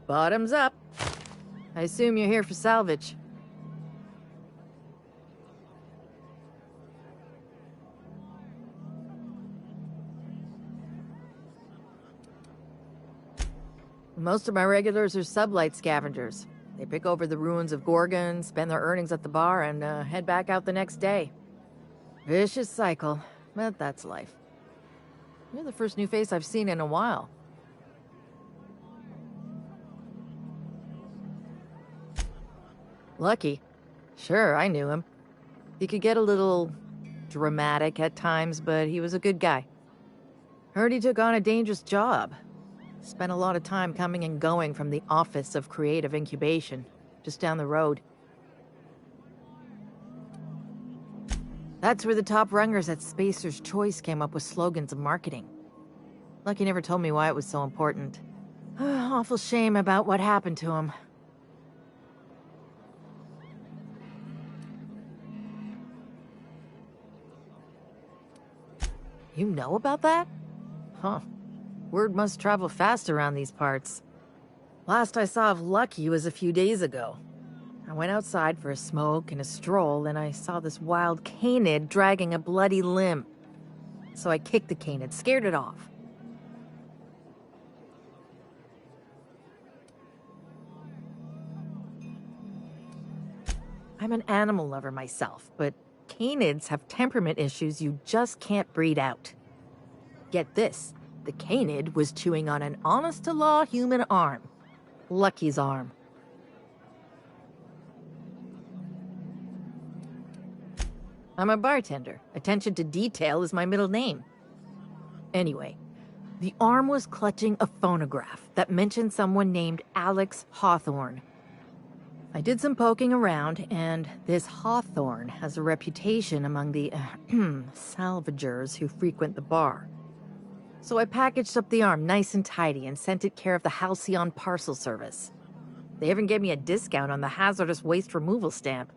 Bottoms up. I assume you're here for salvage. Most of my regulars are sublight scavengers. They pick over the ruins of Gorgon, spend their earnings at the bar, and head back out the next day. Vicious cycle, but that's life. You're the first new face I've seen in a while. Lucky? Sure, I knew him. He could get a little dramatic at times, but he was a good guy. Heard he took on a dangerous job. Spent a lot of time coming and going from the Office of Creative Incubation, just down the road. That's where the top rungers at Spacer's Choice came up with slogans of marketing. Lucky never told me why it was so important. Awful shame about what happened to him. You know about that? Huh. Word must travel fast around these parts. Last I saw of Lucky was a few days ago. I went outside for a smoke and a stroll, and I saw this wild canid dragging a bloody limb. So I kicked the canid, scared it off. I'm an animal lover myself, but canids have temperament issues you just can't breed out. Get this. The canid was chewing on an honest-to-law human arm. Lucky's arm. I'm a bartender. Attention to detail is my middle name. Anyway, the arm was clutching a phonograph that mentioned someone named Alex Hawthorne. I did some poking around, and this Hawthorne has a reputation among the salvagers who frequent the bar. So I packaged up the arm nice and tidy and sent it care of the Halcyon Parcel Service. They even gave me a discount on the hazardous waste removal stamp.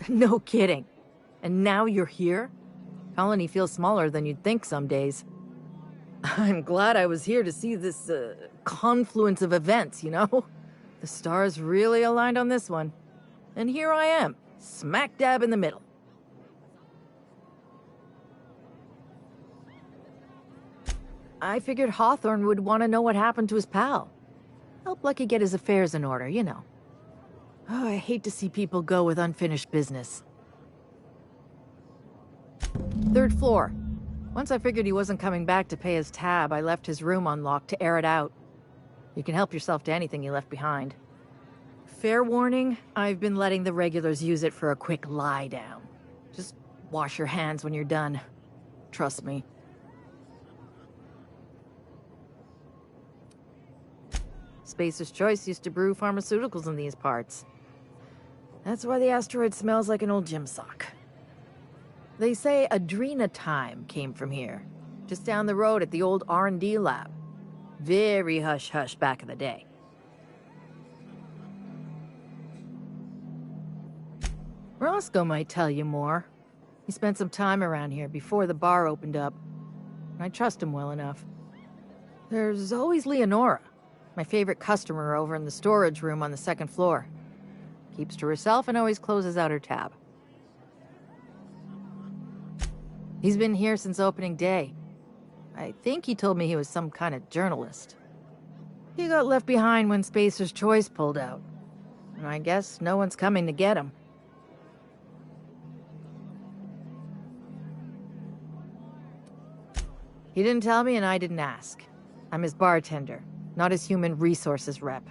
No kidding. And now you're here? Colony feels smaller than you'd think some days. I'm glad I was here to see this, confluence of events, you know? The stars really aligned on this one. And here I am, smack dab in the middle. I figured Hawthorne would want to know what happened to his pal. Help Lucky get his affairs in order, you know. Oh, I hate to see people go with unfinished business. 3rd floor. Once I figured he wasn't coming back to pay his tab, I left his room unlocked to air it out. You can help yourself to anything you left behind. Fair warning, I've been letting the regulars use it for a quick lie down. Just wash your hands when you're done. Trust me. Spacer's Choice used to brew pharmaceuticals in these parts. That's why the asteroid smells like an old gym sock. They say Adrenatime came from here, just down the road at the old R&D lab. Very hush-hush back in the day. Roscoe might tell you more. He spent some time around here before the bar opened up. I trust him well enough. There's always Leonora, my favorite customer over in the storage room on the 2nd floor. Keeps to herself and always closes out her tab. He's been here since opening day. I think he told me he was some kind of journalist. He got left behind when Spacer's Choice pulled out. And I guess no one's coming to get him. He didn't tell me and I didn't ask. I'm his bartender, not his human resources rep.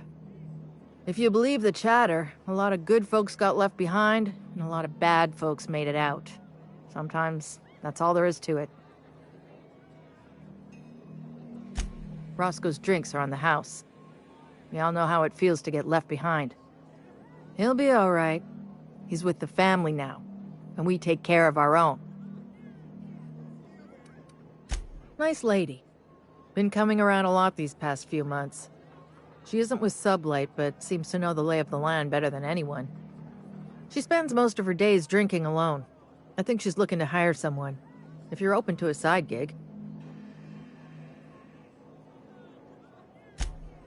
If you believe the chatter, a lot of good folks got left behind, and a lot of bad folks made it out. Sometimes that's all there is to it. Roscoe's drinks are on the house. We all know how it feels to get left behind. He'll be all right. He's with the family now, and we take care of our own. Nice lady. Been coming around a lot these past few months. She isn't with Sublight, but seems to know the lay of the land better than anyone. She spends most of her days drinking alone. I think she's looking to hire someone, if you're open to a side gig.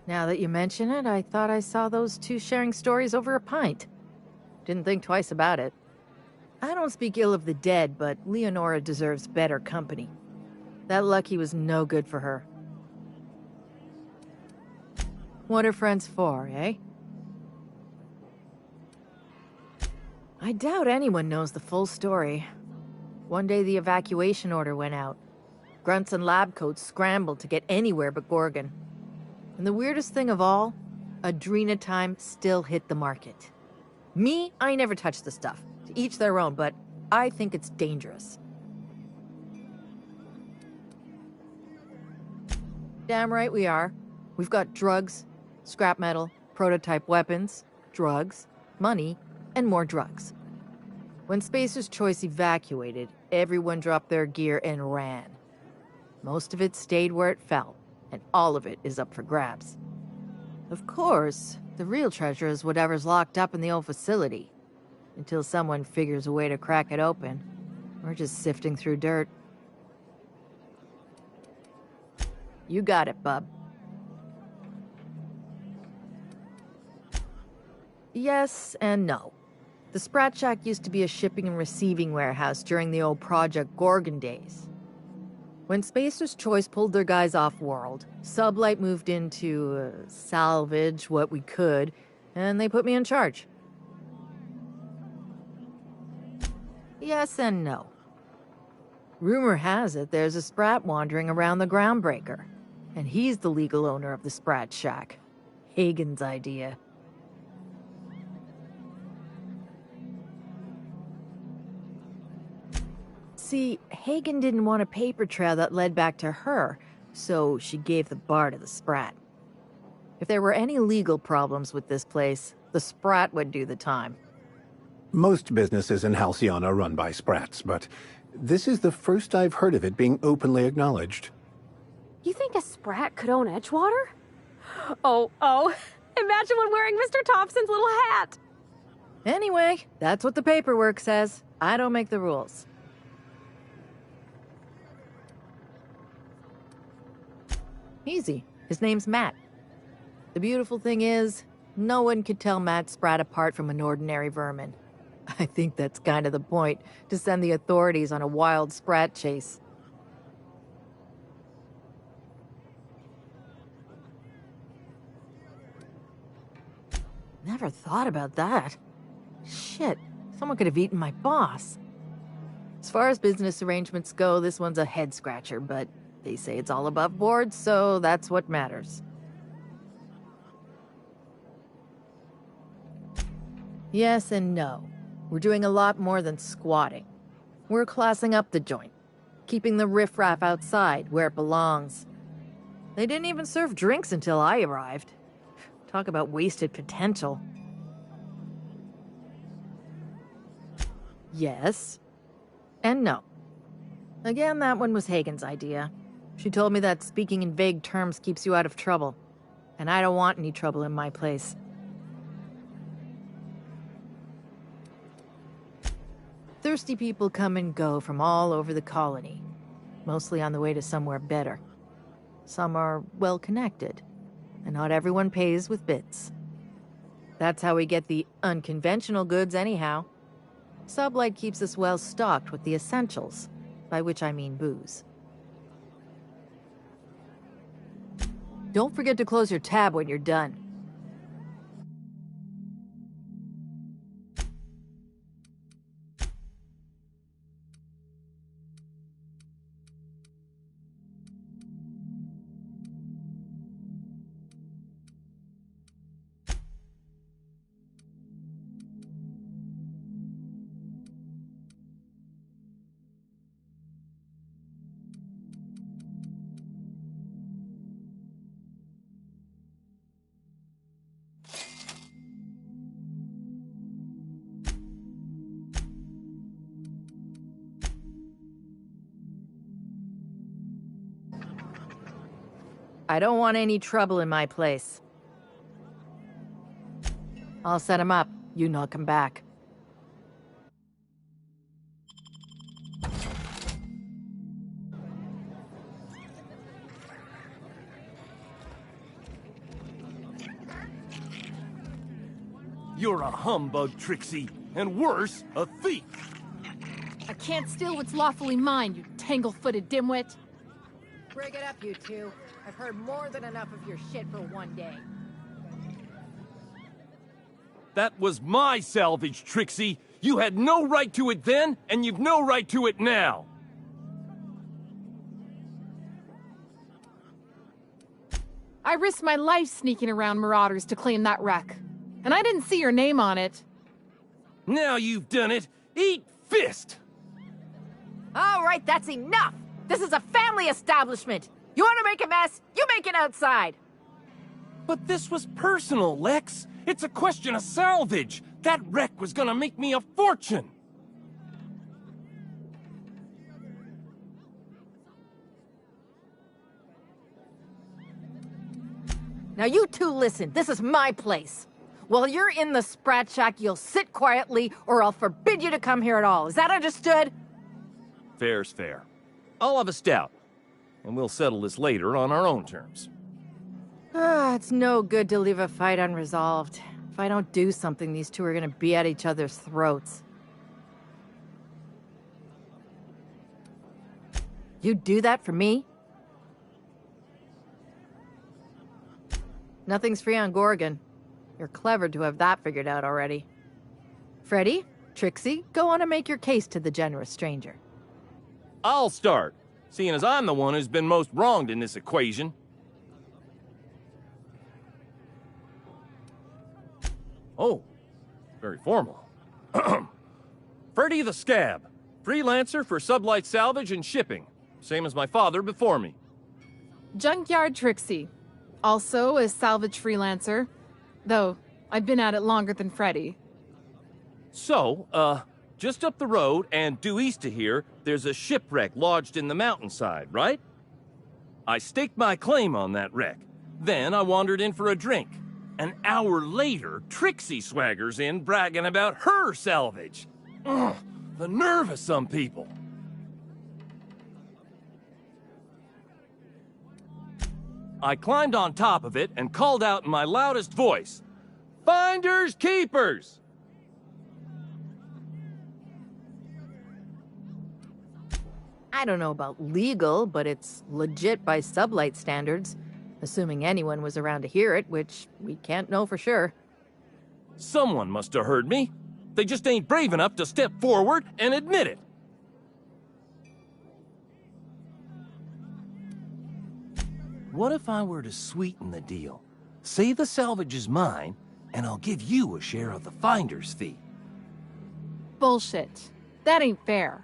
Now that you mention it, I thought I saw those two sharing stories over a pint. Didn't think twice about it. I don't speak ill of the dead, but Leonora deserves better company. That Lucky was no good for her. What are friends for, eh? I doubt anyone knows the full story. One day the evacuation order went out. Grunts and lab coats scrambled to get anywhere but Gorgon. And the weirdest thing of all, Adrenatime still hit the market. Me, I never touched the stuff. To each their own, but I think it's dangerous. Damn right we are. We've got drugs, scrap metal, prototype weapons, drugs, money, and more drugs. When Spacer's Choice evacuated, everyone dropped their gear and ran. Most of it stayed where it fell, and all of it is up for grabs. Of course, the real treasure is whatever's locked up in the old facility. Until someone figures a way to crack it open, we're just sifting through dirt. You got it, bub. Yes and no. The Sprat Shack used to be a shipping and receiving warehouse during the old Project Gorgon days. When Spacer's Choice pulled their guys off-world, Sublight moved in to salvage what we could, and they put me in charge. Yes and no. Rumor has it there's a Sprat wandering around the Groundbreaker, and he's the legal owner of the Sprat Shack. Hagen's idea. See, Hagen didn't want a paper trail that led back to her, so she gave the bar to the Sprat. If there were any legal problems with this place, the Sprat would do the time. Most businesses in Halcyon are run by Sprats, but this is the first I've heard of it being openly acknowledged. You think a Sprat could own Edgewater? Oh, imagine one wearing Mr. Thompson's little hat! Anyway, that's what the paperwork says. I don't make the rules. Easy. His name's Matt. The beautiful thing is, no one could tell Matt Spratt apart from an ordinary vermin. I think that's kind of the point, to send the authorities on a wild Spratt chase. Never thought about that. Shit, someone could have eaten my boss. As far as business arrangements go, this one's a head-scratcher, but they say it's all above board, so that's what matters. Yes and no. We're doing a lot more than squatting. We're classing up the joint, keeping the riffraff outside where it belongs. They didn't even serve drinks until I arrived. Talk about wasted potential. Yes. And no. Again, that one was Hagen's idea. She told me that speaking in vague terms keeps you out of trouble. And I don't want any trouble in my place. Thirsty people come and go from all over the colony, mostly on the way to somewhere better. Some are well-connected, and not everyone pays with bits. That's how we get the unconventional goods anyhow. Sublight keeps us well-stocked with the essentials, by which I mean booze. Don't forget to close your tab when you're done. I don't want any trouble in my place. I'll set him up. You knock him back. You're a humbug, Trixie, and worse, a thief. I can't steal what's lawfully mine, you tangle-footed dimwit. Break it up, you two. I've heard more than enough of your shit for one day. That was my salvage, Trixie. You had no right to it then, and you've no right to it now. I risked my life sneaking around Marauders to claim that wreck. And I didn't see your name on it. Now you've done it. Eat fist! All right, that's enough! This is a family establishment! You want to make a mess? You make it outside! But this was personal, Lex. It's a question of salvage. That wreck was gonna make me a fortune. Now you two listen, this is my place. While you're in the Sprat Shack, you'll sit quietly, or I'll forbid you to come here at all. Is that understood? Fair's fair. I'll have a stout, and we'll settle this later on our own terms. It's no good to leave a fight unresolved. If I don't do something, these two are gonna be at each other's throats. You'd do that for me? Nothing's free on Gorgon. You're clever to have that figured out already. Freddy, Trixie, go on and make your case to the generous stranger. I'll start, seeing as I'm the one who's been most wronged in this equation. Oh, very formal. Freddy the Scab, freelancer for Sublight Salvage and Shipping, same as my father before me. Junkyard Trixie, also a salvage freelancer, though I've been at it longer than Freddy. So, just up the road and due east of here, there's a shipwreck lodged in the mountainside, right? I staked my claim on that wreck. Then I wandered in for a drink. An hour later, Trixie swaggers in bragging about her salvage. Ugh, the nerve of some people. I climbed on top of it and called out in my loudest voice, "Finders keepers!" I don't know about legal, but it's legit by sublight standards. Assuming anyone was around to hear it, which we can't know for sure. Someone must have heard me. They just ain't brave enough to step forward and admit it. What if I were to sweeten the deal? Say the salvage is mine, and I'll give you a share of the finder's fee. Bullshit. That ain't fair.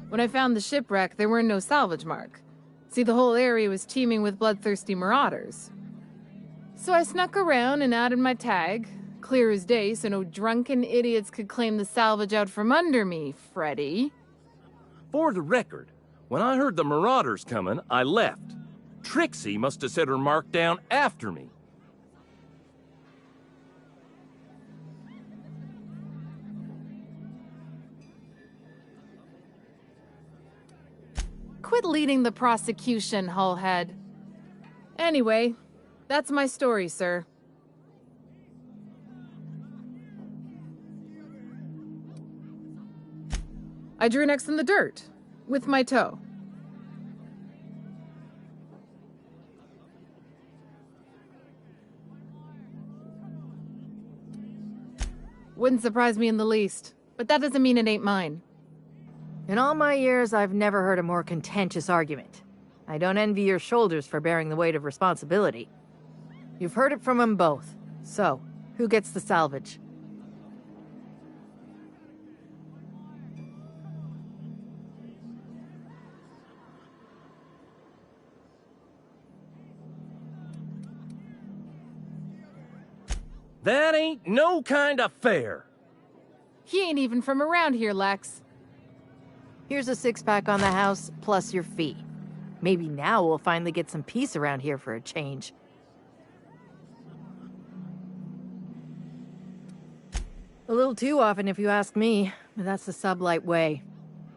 When I found the shipwreck, there were no salvage mark. See, the whole area was teeming with bloodthirsty marauders. So I snuck around and added my tag, clear as day so no drunken idiots could claim the salvage out from under me, Freddy. For the record, when I heard the marauders coming, I left. Trixie must have set her mark down after me. Quit leading the prosecution, Hullhead. Anyway, that's my story, sir. I drew next in the dirt, with my toe. Wouldn't surprise me in the least, but that doesn't mean it ain't mine. In all my years, I've never heard a more contentious argument. I don't envy your shoulders for bearing the weight of responsibility. You've heard it from them both. So, who gets the salvage? That ain't no kind of fair. He ain't even from around here, Lex. Here's a six-pack on the house, plus your fee. Maybe now we'll finally get some peace around here for a change. A little too often, if you ask me, but that's the sublight way.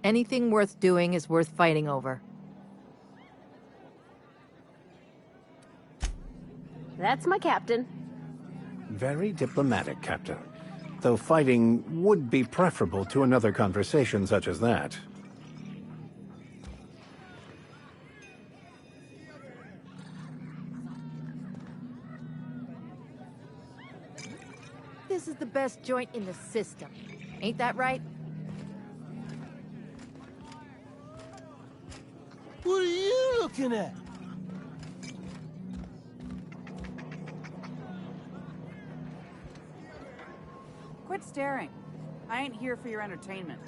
Anything worth doing is worth fighting over. That's my captain. Very diplomatic, Captain. Though fighting would be preferable to another conversation such as that. This is the best joint in the system. Ain't that right? What are you looking at? Quit staring. I ain't here for your entertainment.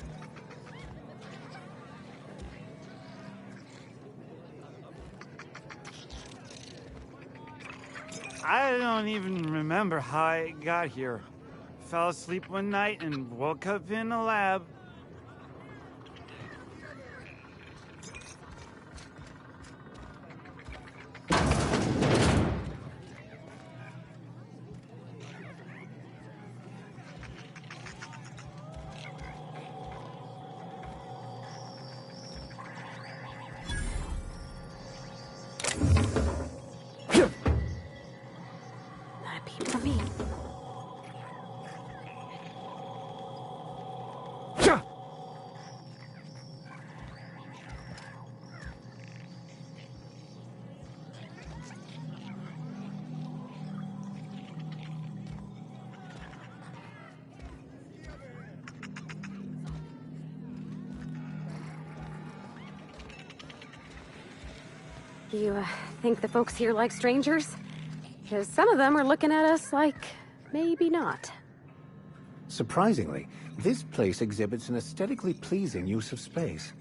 I don't even remember how I got here. Fell asleep one night and woke up in a lab. Not a peep for me. You, think the folks here like strangers? Because some of them are looking at us like, maybe not. Surprisingly, this place exhibits an aesthetically pleasing use of space.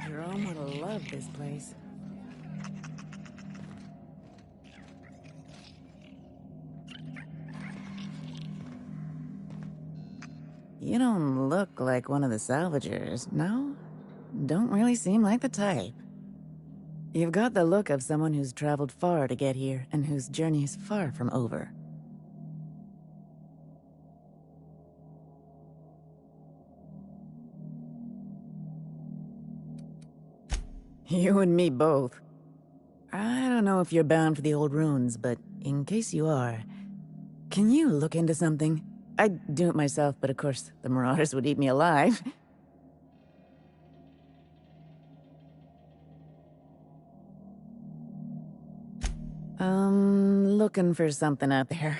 Jerome would have loved this place. You don't look like one of the salvagers, no? Don't really seem like the type. You've got the look of someone who's traveled far to get here, and whose journey is far from over. You and me both. I don't know if you're bound for the old ruins, but in case you are, can you look into something? I'd do it myself, but of course, the Marauders would eat me alive. Looking for something out there.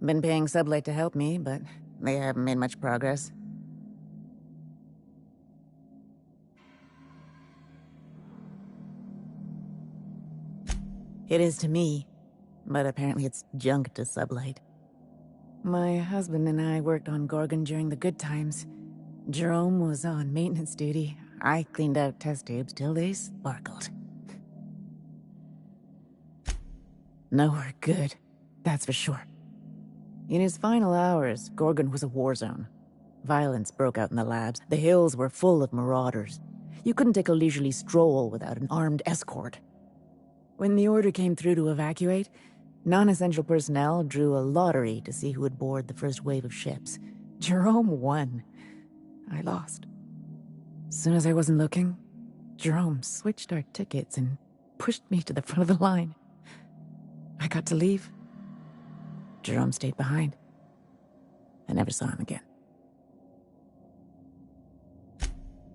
Been paying Sublight to help me, but they haven't made much progress. It is to me, but apparently it's junk to Sublight. My husband and I worked on Gorgon during the good times. Jerome was on maintenance duty. I cleaned out test tubes till they sparkled. Nowhere good, that's for sure. In his final hours, Gorgon was a war zone. Violence broke out in the labs. The hills were full of marauders. You couldn't take a leisurely stroll without an armed escort. When the order came through to evacuate, non-essential personnel drew a lottery to see who would board the first wave of ships. Jerome won. I lost. As soon as I wasn't looking, Jerome switched our tickets and pushed me to the front of the line. I got to leave. Jerome stayed behind. I never saw him again.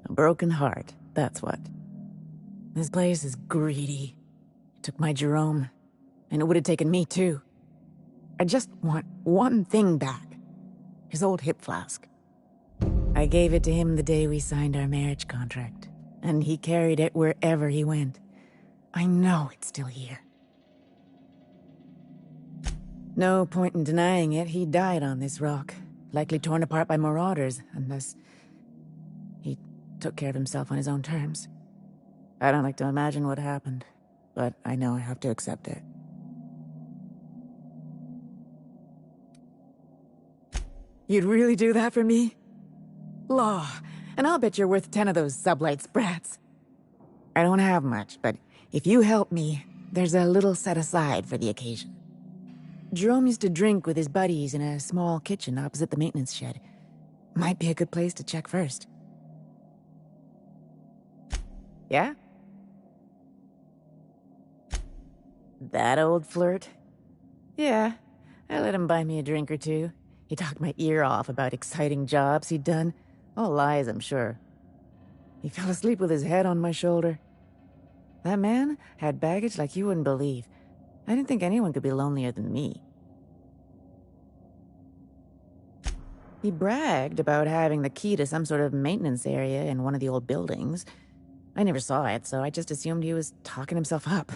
A broken heart, that's what. This place is greedy. It took my Jerome, and it would have taken me too. I just want one thing back. His old hip flask. I gave it to him the day we signed our marriage contract, and he carried it wherever he went. I know it's still here. No point in denying it, he died on this rock, likely torn apart by marauders, unless he took care of himself on his own terms. I don't like to imagine what happened, but I know I have to accept it. You'd really do that for me? Law, and I'll bet you're worth 10 of those Sublight sprats. I don't have much, but if you help me, there's a little set aside for the occasion. Jerome used to drink with his buddies in a small kitchen opposite the maintenance shed. Might be a good place to check first. Yeah? That old flirt? Yeah, I let him buy me a drink or two. He talked my ear off about exciting jobs he'd done. All lies, I'm sure. He fell asleep with his head on my shoulder. That man had baggage like you wouldn't believe. I didn't think anyone could be lonelier than me. He bragged about having the key to some sort of maintenance area in one of the old buildings. I never saw it, so I just assumed he was talking himself up.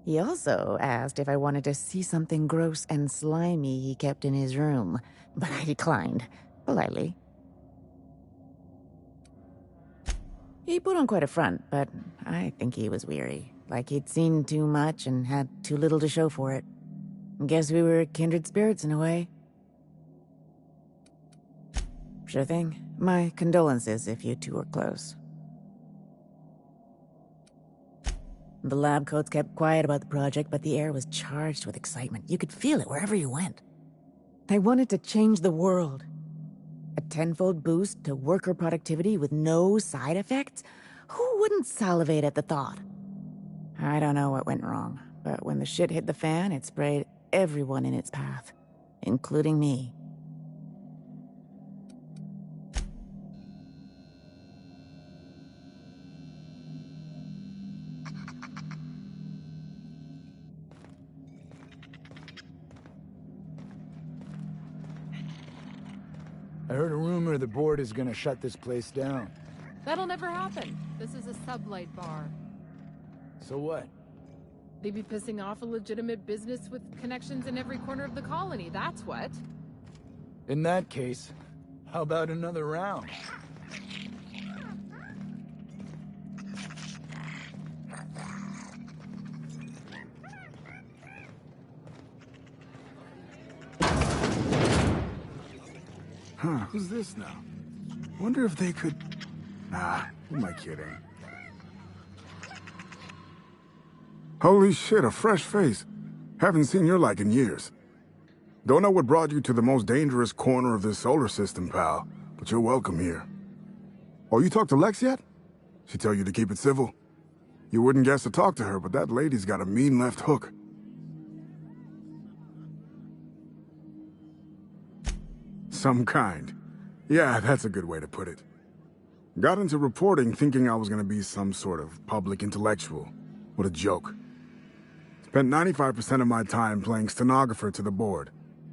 He also asked if I wanted to see something gross and slimy he kept in his room, but I declined, politely. He put on quite a front, but I think he was weary. Like he'd seen too much and had too little to show for it. Guess we were kindred spirits in a way. Sure thing. My condolences if you two were close. The lab coats kept quiet about the project, but the air was charged with excitement. You could feel it wherever you went. They wanted to change the world. A tenfold boost to worker productivity with no side effects? Who wouldn't salivate at the thought? I don't know what went wrong, but when the shit hit the fan, it sprayed everyone in its path, including me. I heard a rumor the board is gonna shut this place down. That'll never happen. This is a Sublight bar. So what? They'd be pissing off a legitimate business with connections in every corner of the colony, that's what. In that case, how about another round? Huh, who's this now? Wonder if they could... Nah, who am I kidding? Holy shit, a fresh face. Haven't seen your like in years. Don't know what brought you to the most dangerous corner of this solar system, pal, but you're welcome here. Oh, you talked to Lex yet? She tell you to keep it civil? You wouldn't guess to talk to her, but that lady's got a mean left hook. Some kind. Yeah, that's a good way to put it. Got into reporting thinking I was gonna be some sort of public intellectual. What a joke. Spent 95% of my time playing stenographer to the board,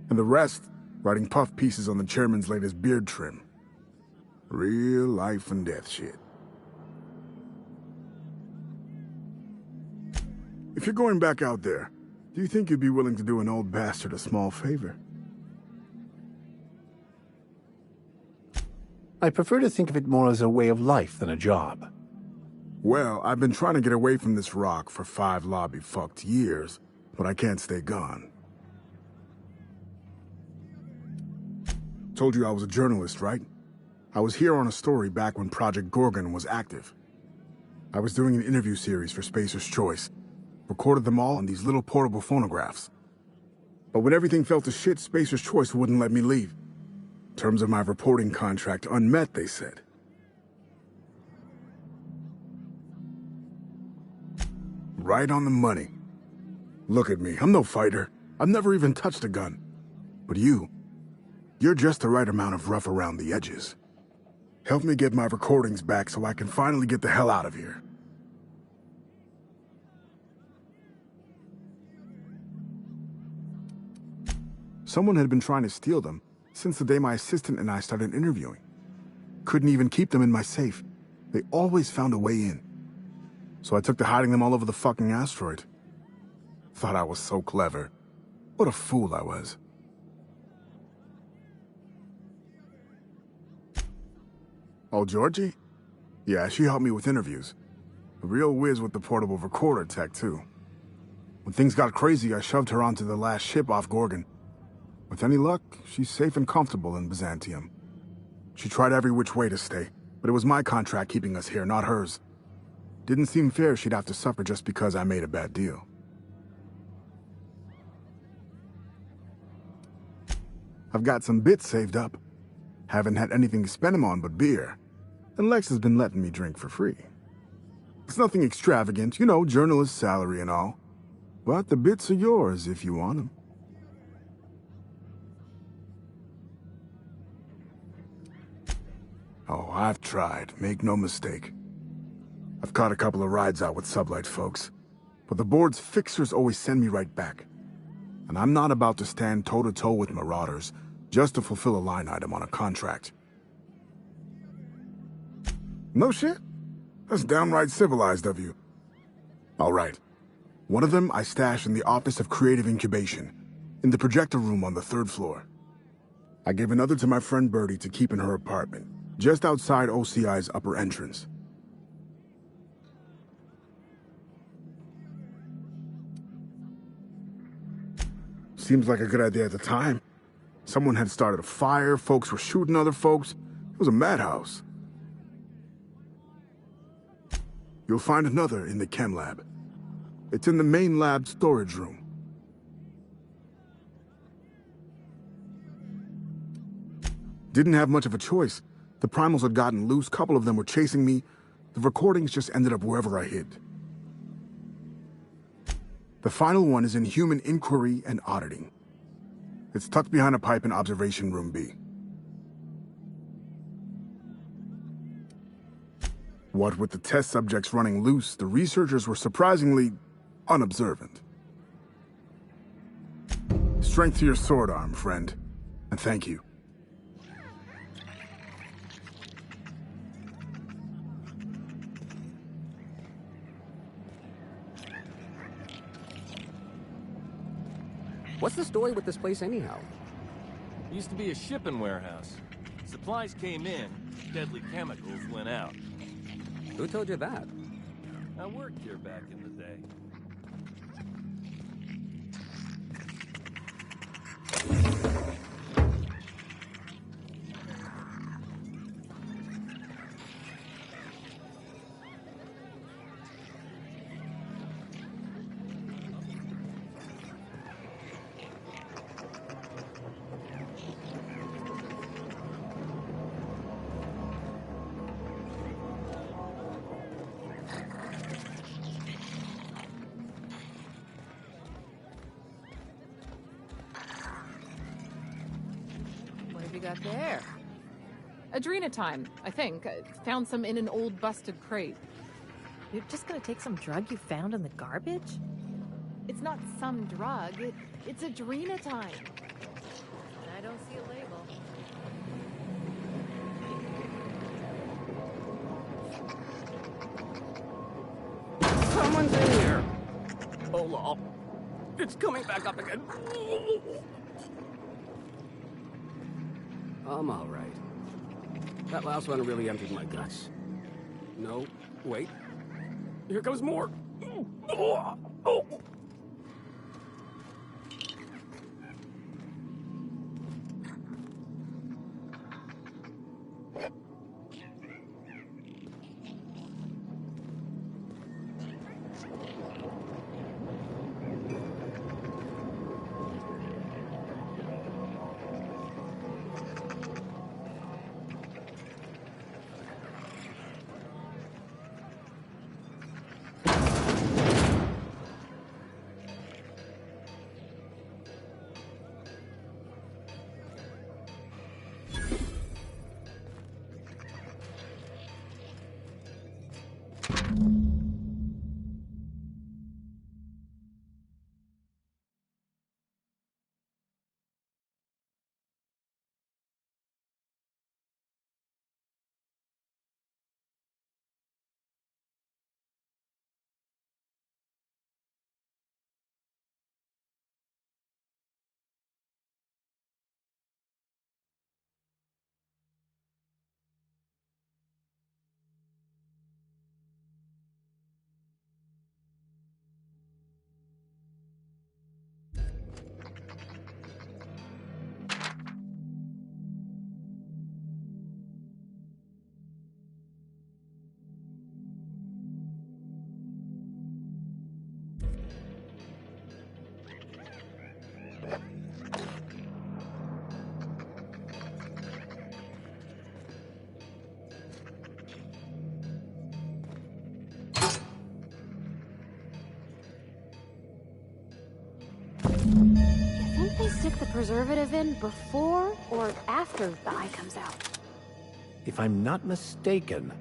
and the rest writing puff pieces on the chairman's latest beard trim. Real life and death shit. If you're going back out there, do you think you'd be willing to do an old bastard a small favor? I prefer to think of it more as a way of life than a job. Well, I've been trying to get away from this rock for 5 lobby-fucked years, but I can't stay gone. Told you I was a journalist, right? I was here on a story back when Project Gorgon was active. I was doing an interview series for Spacer's Choice. Recorded them all on these little portable phonographs. But when everything fell to shit, Spacer's Choice wouldn't let me leave. Terms of my reporting contract unmet, they said. Right on the money. Look at me, I'm no fighter. I've never even touched a gun. But you're just the right amount of rough around the edges. Help me get my recordings back so I can finally get the hell out of here. Someone had been trying to steal them since the day my assistant and I started interviewing. Couldn't even keep them in my safe. They always found a way in. So I took to hiding them all over the fucking asteroid. Thought I was so clever. What a fool I was. Oh, Georgie? Yeah, she helped me with interviews. A real whiz with the portable recorder tech, too. When things got crazy, I shoved her onto the last ship off Gorgon. With any luck, she's safe and comfortable in Byzantium. She tried every which way to stay, but it was my contract keeping us here, not hers. Didn't seem fair she'd have to suffer just because I made a bad deal. I've got some bits saved up. Haven't had anything to spend them on but beer. And Lex has been letting me drink for free. It's nothing extravagant, you know, journalist salary and all. But the bits are yours if you want them. Oh, I've tried, make no mistake. I've caught a couple of rides out with sublight folks, but the board's fixers always send me right back. And I'm not about to stand toe-to-toe with marauders just to fulfill a line item on a contract. No shit? That's downright civilized of you. All right. One of them I stash in the Office of Creative Incubation, in the projector room on the 3rd floor. I gave another to my friend Birdie to keep in her apartment, just outside OCI's upper entrance. Seems like a good idea at the time. Someone had started a fire, folks were shooting other folks. It was a madhouse. You'll find another in the chem lab. It's in the main lab storage room. Didn't have much of a choice. The primals had gotten loose, couple of them were chasing me. The recordings just ended up wherever I hid. The final one is in human inquiry and auditing. It's tucked behind a pipe in Observation Room B. What with the test subjects running loose, the researchers were surprisingly unobservant. Strength to your sword arm, friend. And thank you. What's the story with this place anyhow? Used to be a shipping warehouse. Supplies came in, deadly chemicals went out. Who told you that? I worked here back in the day. you got there? Adrenatime, I think. I found some in an old busted crate. You're just gonna take some drug you found in the garbage? It's not some drug. It's adrenatime. I don't see a label. Someone's in here! Oh, lol. It's coming back up again. I'm alright. That last one really emptied my guts. No, wait. Here comes more. Oh. You think they stick the preservative in before or after the eye comes out? If I'm not mistaken,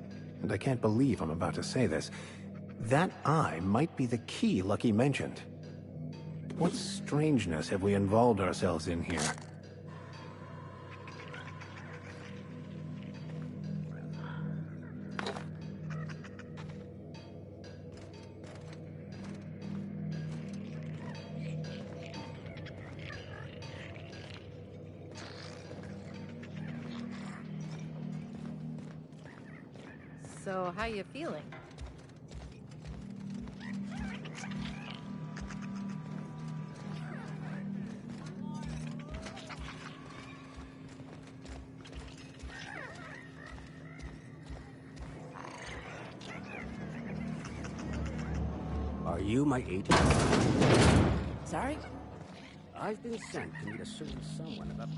and I can't believe I'm about to say this, that eye might be the key Lucky mentioned. What strangeness have we involved ourselves in here? So, how you feeling? Are you my agent? Sorry? I've been sent to meet a certain someone about...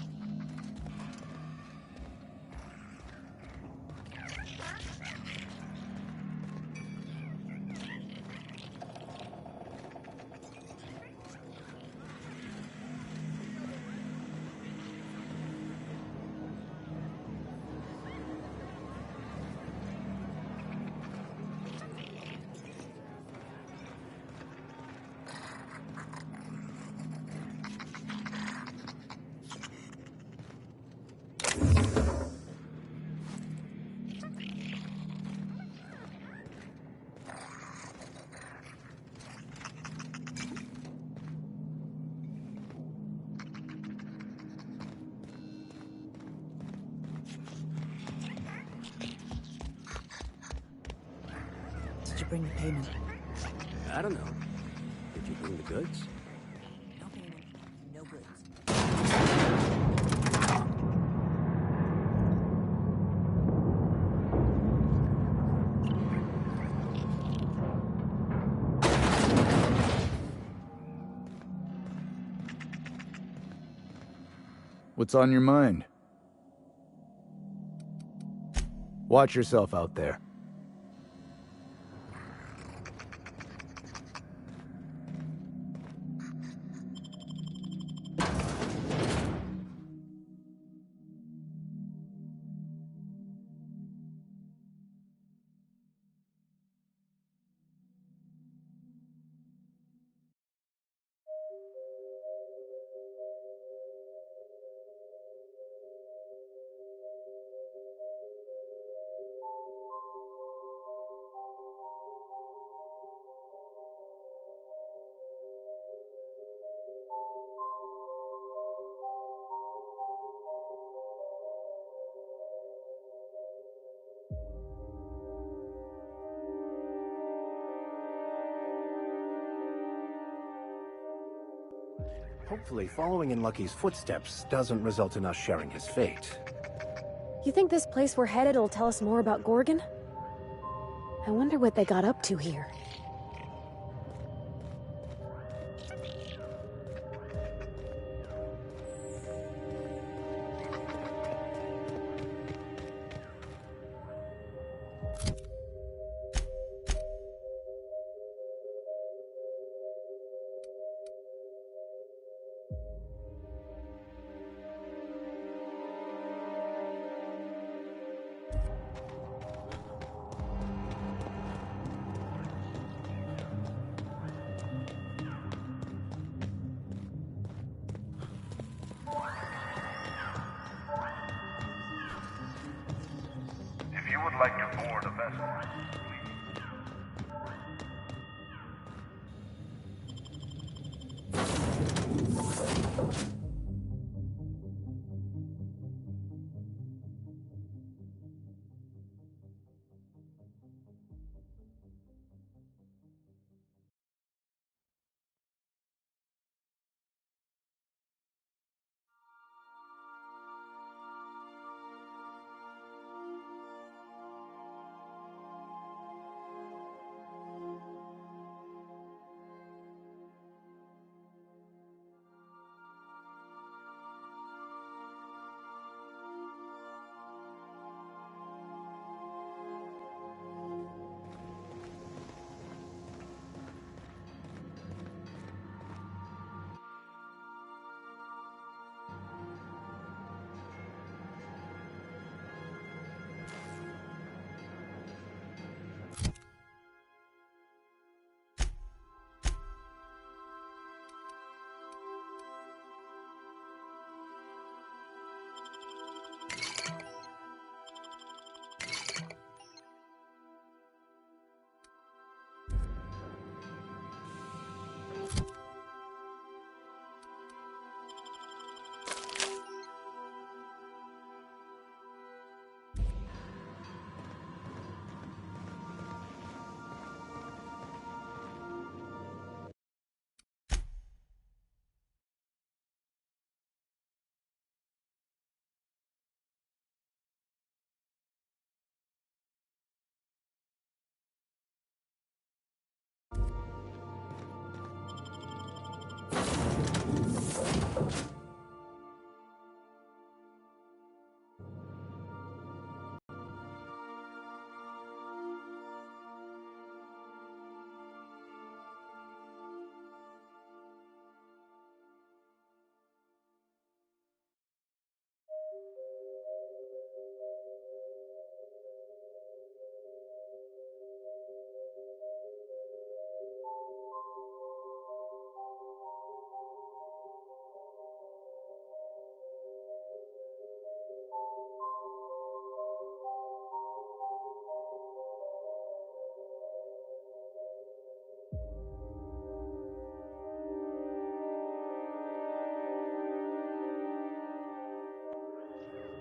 Did you bring the payment? I don't know. Did you bring the goods? No payment, no goods. What's on your mind? Watch yourself out there. Hopefully, following in Lucky's footsteps doesn't result in us sharing his fate. You think this place we're headed will tell us more about Gorgon? I wonder what they got up to here. If you would like to board a vessel,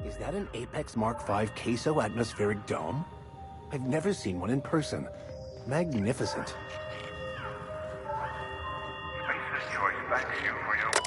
Is that an Apex Mark V queso atmospheric dome? I've never seen one in person. Magnificent. Space's choice thanks you for your...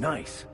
Nice.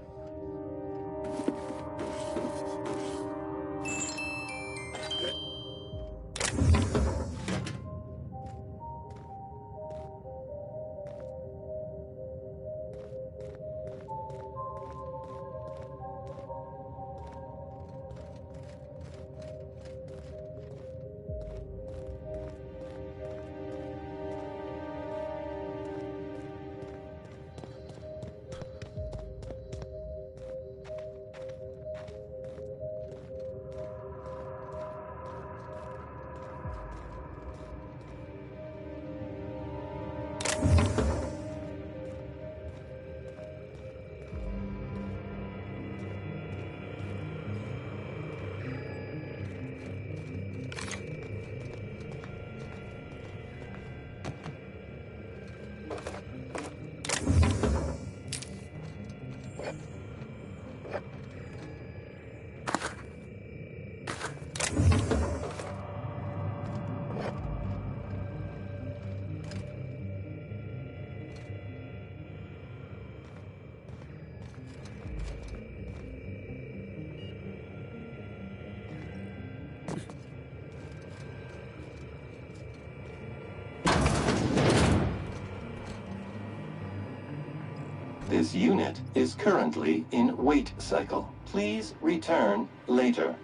This unit is currently in wait cycle. Please return later.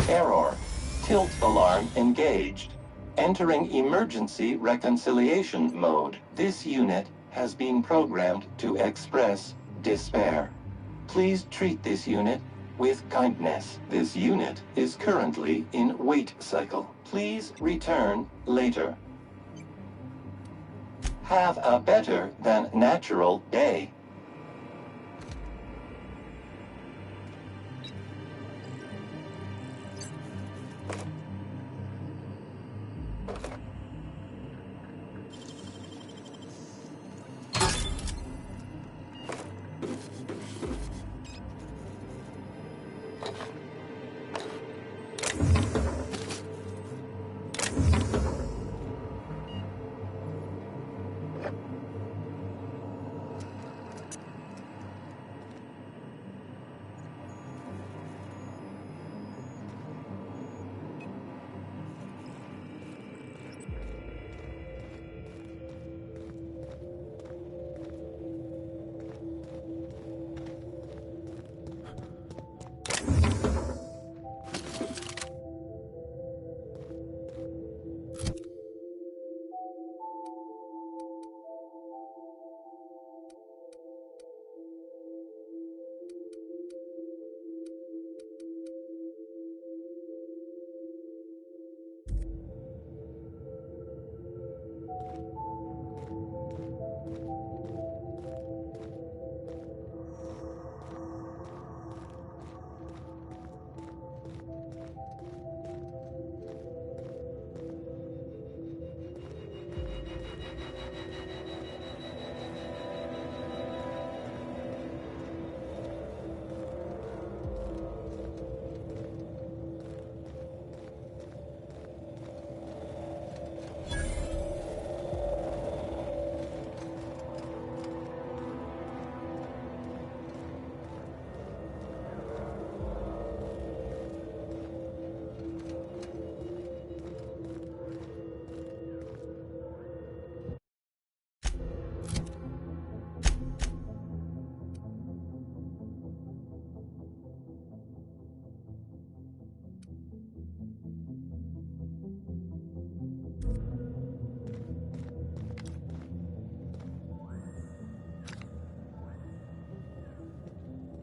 Error. Tilt alarm engaged. Entering emergency reconciliation mode. This unit has been programmed to express despair. Please treat this unit with kindness. This unit is currently in wait cycle. Please return later. Have a better than natural day.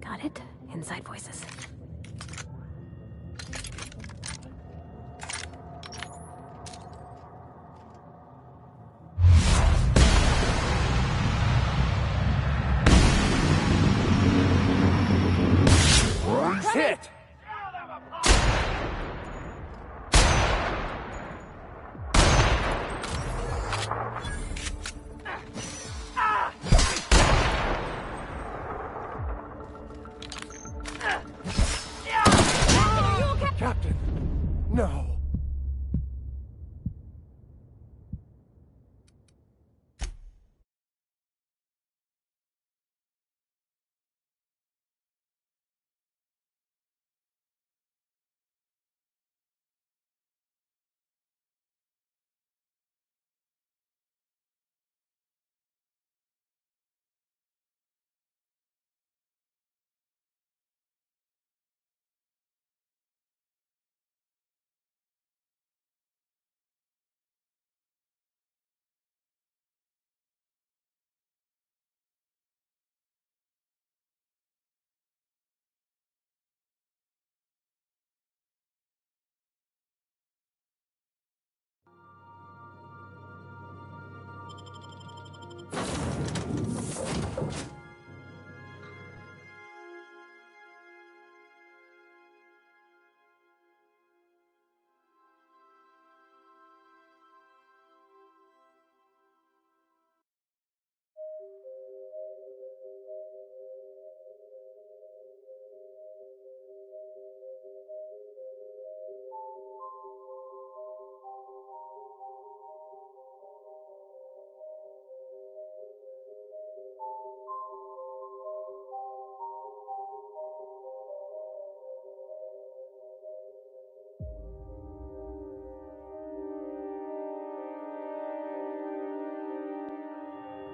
Got it? Inside voices. Hit!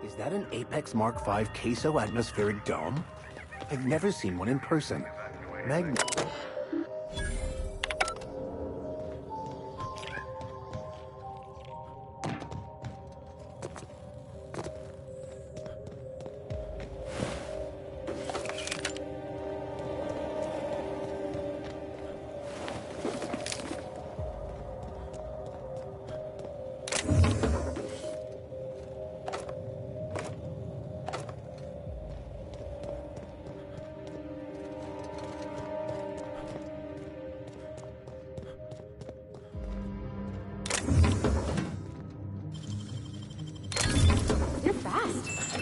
Is that an Apex Mark V queso atmospheric dome? I've never seen one in person. You're fast.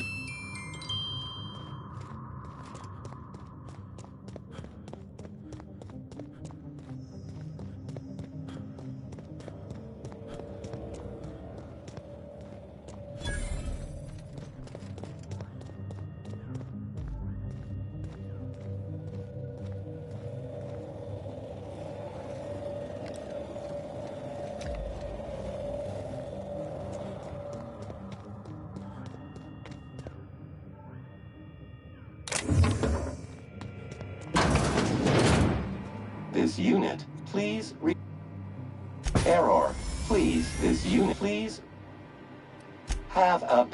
This unit, please error. Please, this unit, please have up.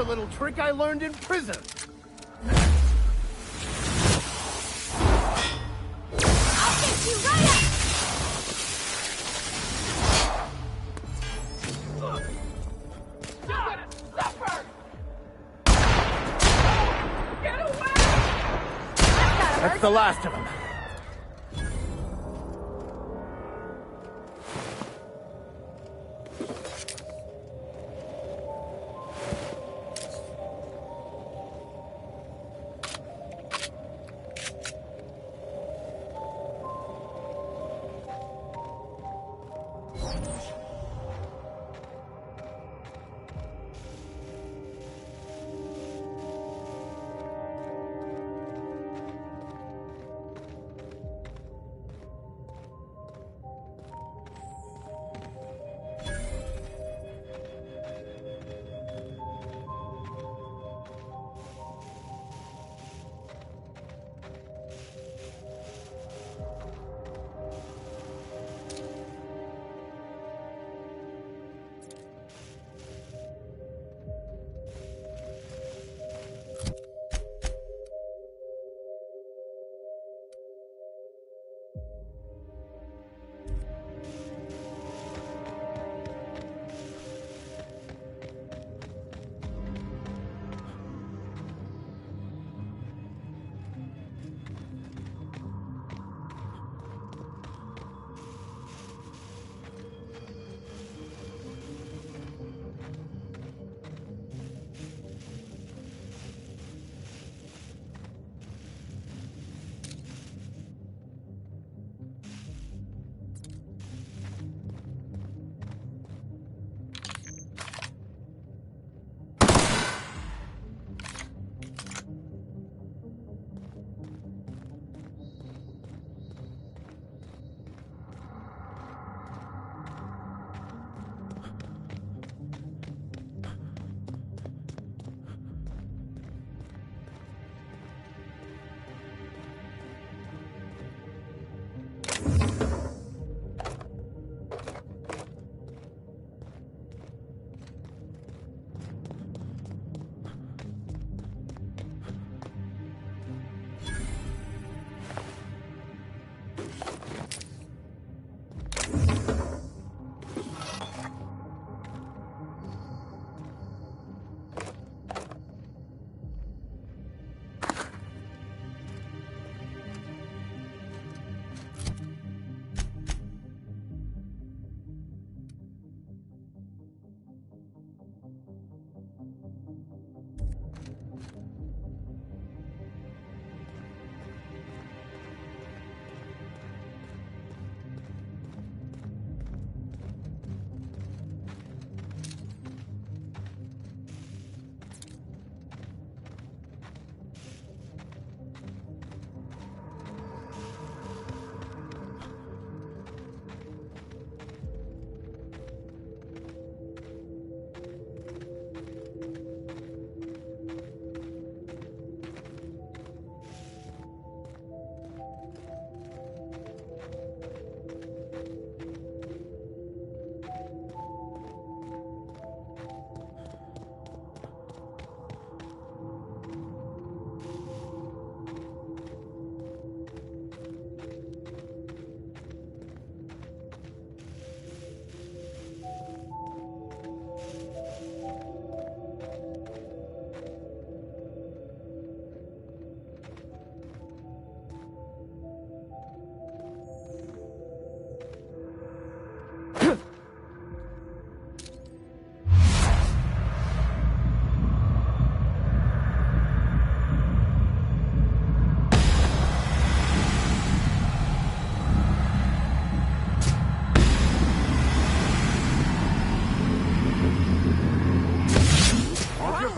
a little trick I learned in prison. I'll get you right up! That's the last of them.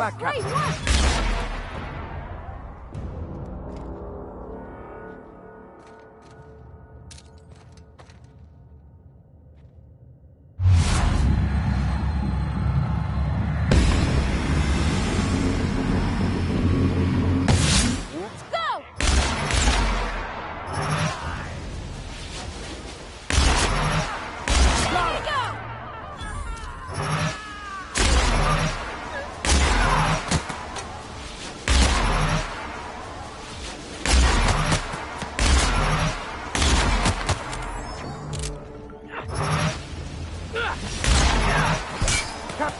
back, Captain.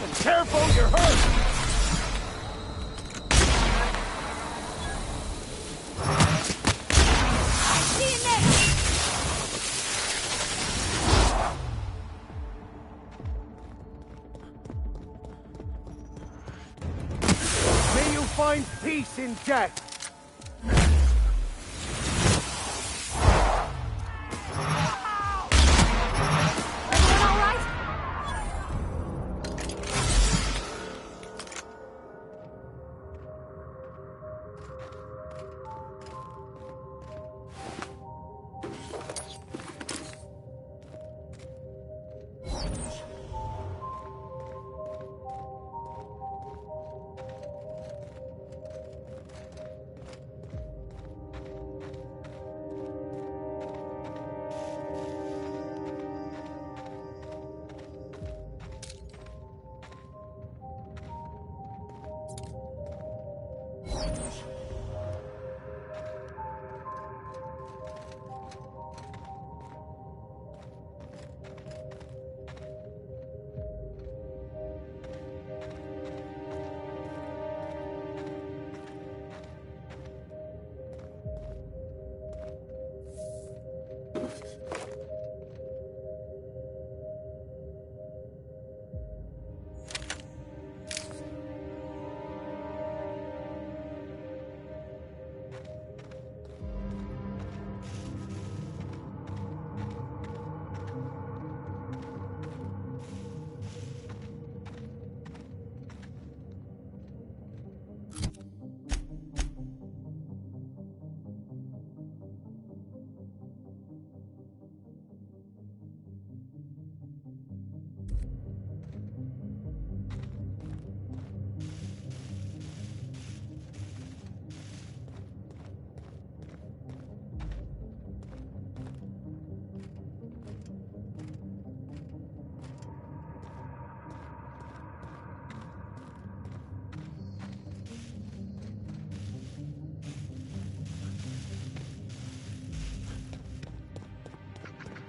Careful, you're hurt! May you find peace in death!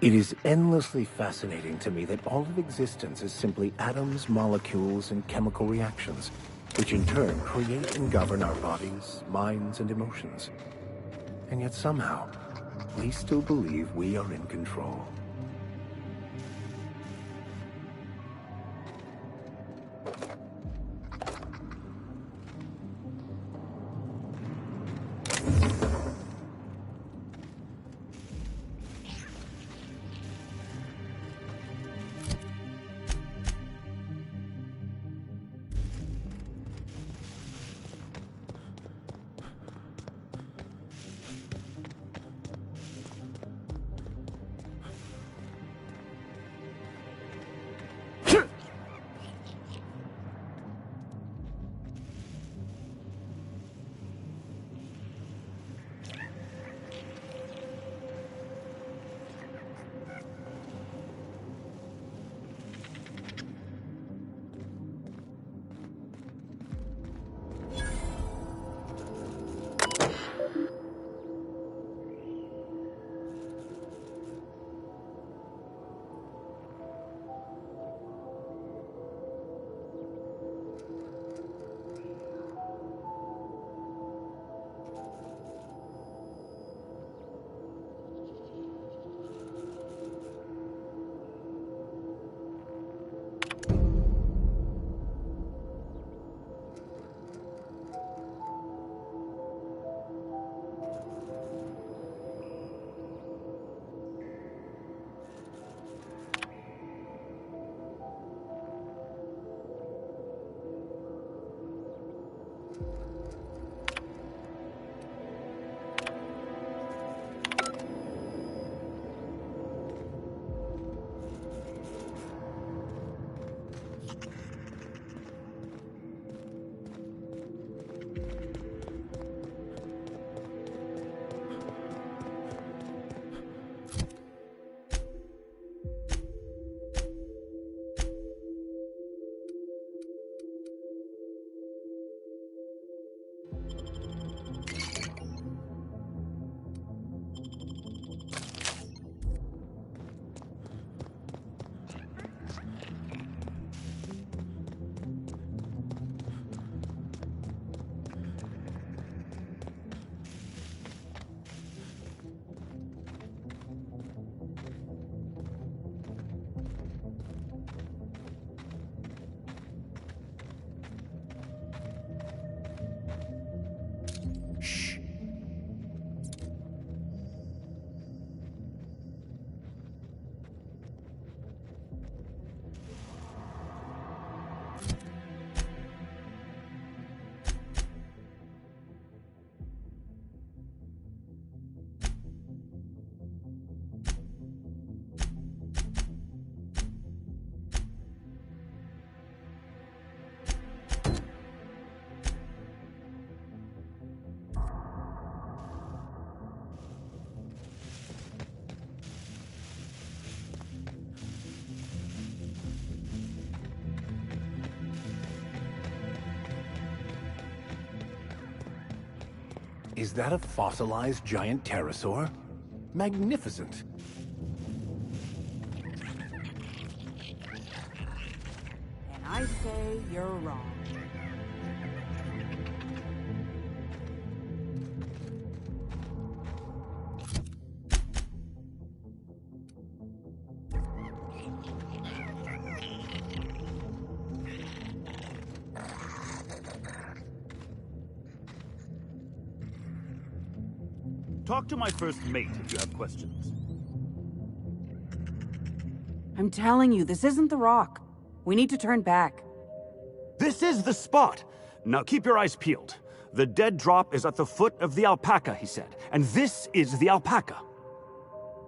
It is endlessly fascinating to me that all of existence is simply atoms, molecules, and chemical reactions, which in turn create and govern our bodies, minds, and emotions. And yet somehow, we still believe we are in control. Is that a fossilized giant pterosaur? Magnificent. And I say you're wrong. Talk to my first mate if you have questions. I'm telling you, this isn't the rock. We need to turn back. This is the spot! Now keep your eyes peeled. The dead drop is at the foot of the alpaca, he said. And this is the alpaca.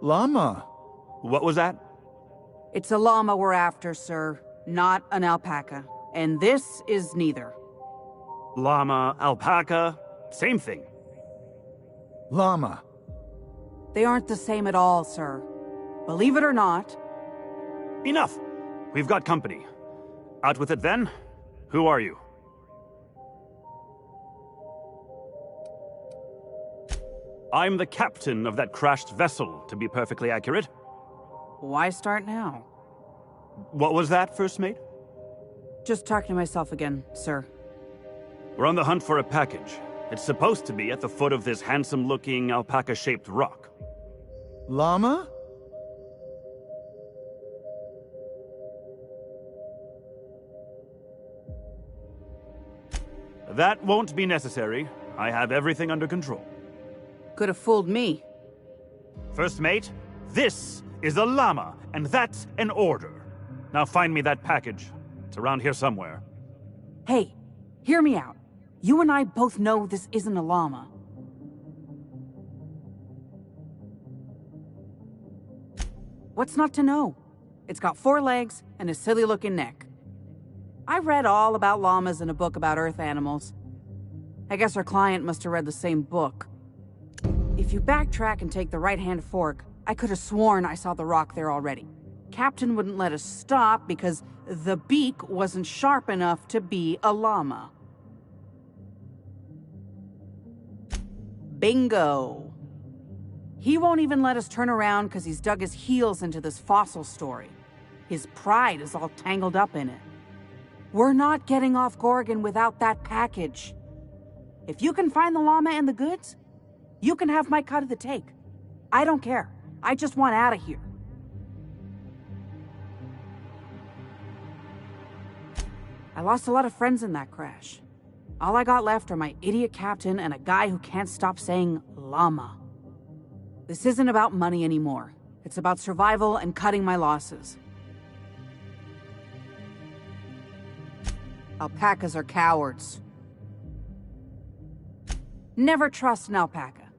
Llama. What was that? It's a llama we're after, sir, not an alpaca. And this is neither. Llama, alpaca, same thing. Llama. They aren't the same at all, sir. Believe it or not. Enough! We've got company. Out with it then. Who are you? I'm the captain of that crashed vessel, to be perfectly accurate. Why start now? What was that, first mate? Just talking to myself again, sir. We're on the hunt for a package. It's supposed to be at the foot of this handsome-looking alpaca-shaped rock. Llama? That won't be necessary. I have everything under control. Could have fooled me. First mate, this is a llama, and that's an order. Now find me that package. It's around here somewhere. Hey, hear me out. You and I both know this isn't a llama. What's not to know? It's got 4 legs and a silly-looking neck. I read all about llamas in a book about Earth animals. I guess our client must have read the same book. If you backtrack and take the right-hand fork, I could have sworn I saw the rock there already. Captain wouldn't let us stop because the beak wasn't sharp enough to be a llama. Bingo. He won't even let us turn around because he's dug his heels into this fossil story. His pride is all tangled up in it. We're not getting off Gorgon without that package. If you can find the llama and the goods, you can have my cut of the take. I don't care. I just want out of here. I lost a lot of friends in that crash. All I got left are my idiot captain and a guy who can't stop saying llama. This isn't about money anymore. It's about survival and cutting my losses. Alpacas are cowards. Never trust an alpaca.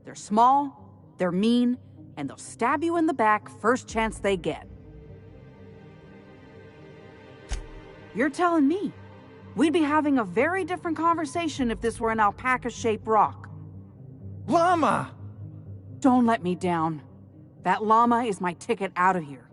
They're small, they're mean, and they'll stab you in the back first chance they get. You're telling me we'd be having a very different conversation if this were an alpaca-shaped rock. Llama! Don't let me down. That llama is my ticket out of here.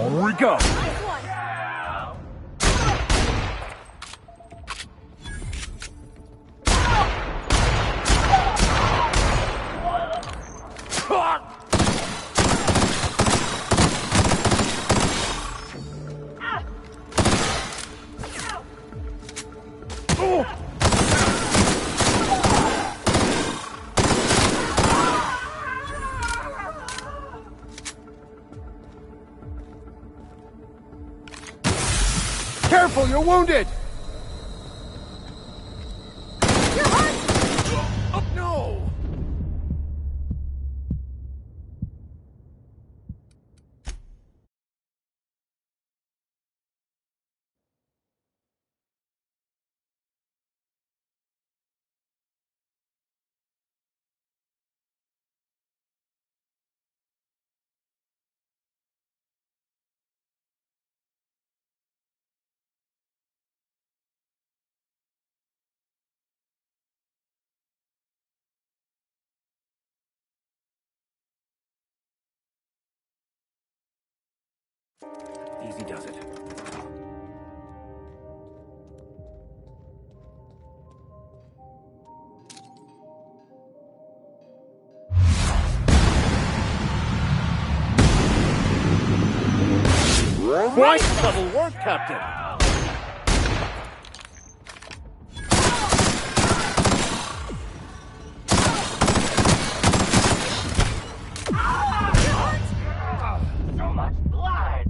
Here we go. Careful, you're wounded! Oh, no! Easy does it. Nice double work, Captain. So much blood!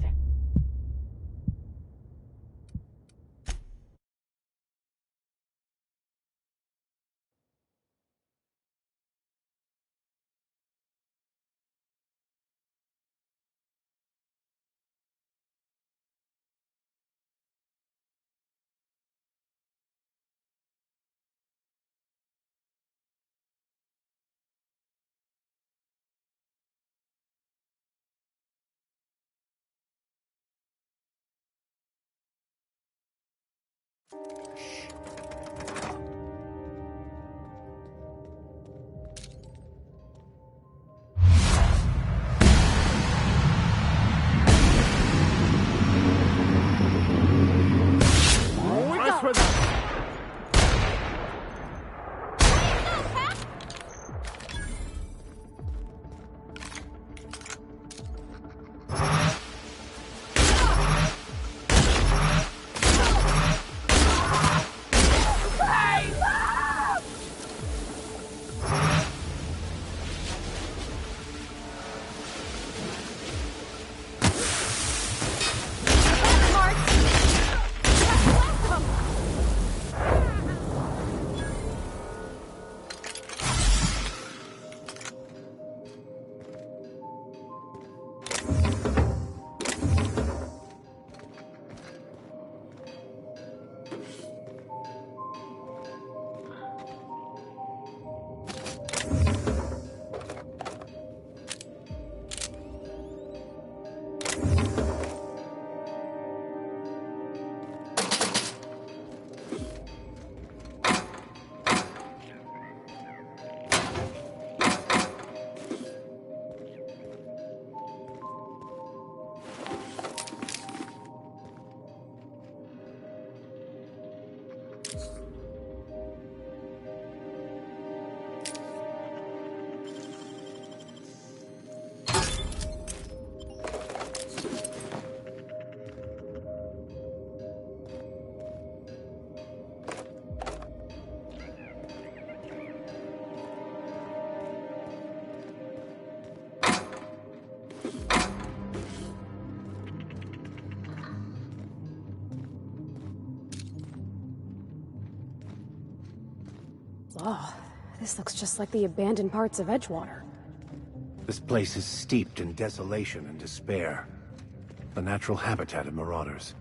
Nice for that. Oh, this looks just like the abandoned parts of Edgewater. This place is steeped in desolation and despair. The natural habitat of marauders.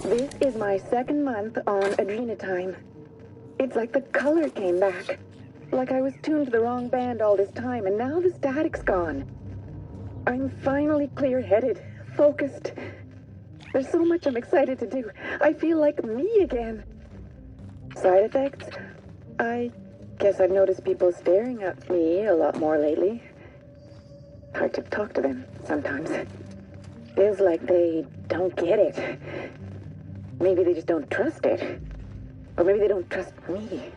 This is my second month on Adrenatime. It's like the color came back. Like I was tuned to the wrong band all this time, and now the static's gone. I'm finally clear-headed, focused. There's so much I'm excited to do. I feel like me again. Side effects? I guess I've noticed people staring at me a lot more lately. Hard to talk to them sometimes. Feels like they don't get it. Maybe they just don't trust it. Or maybe they don't trust me.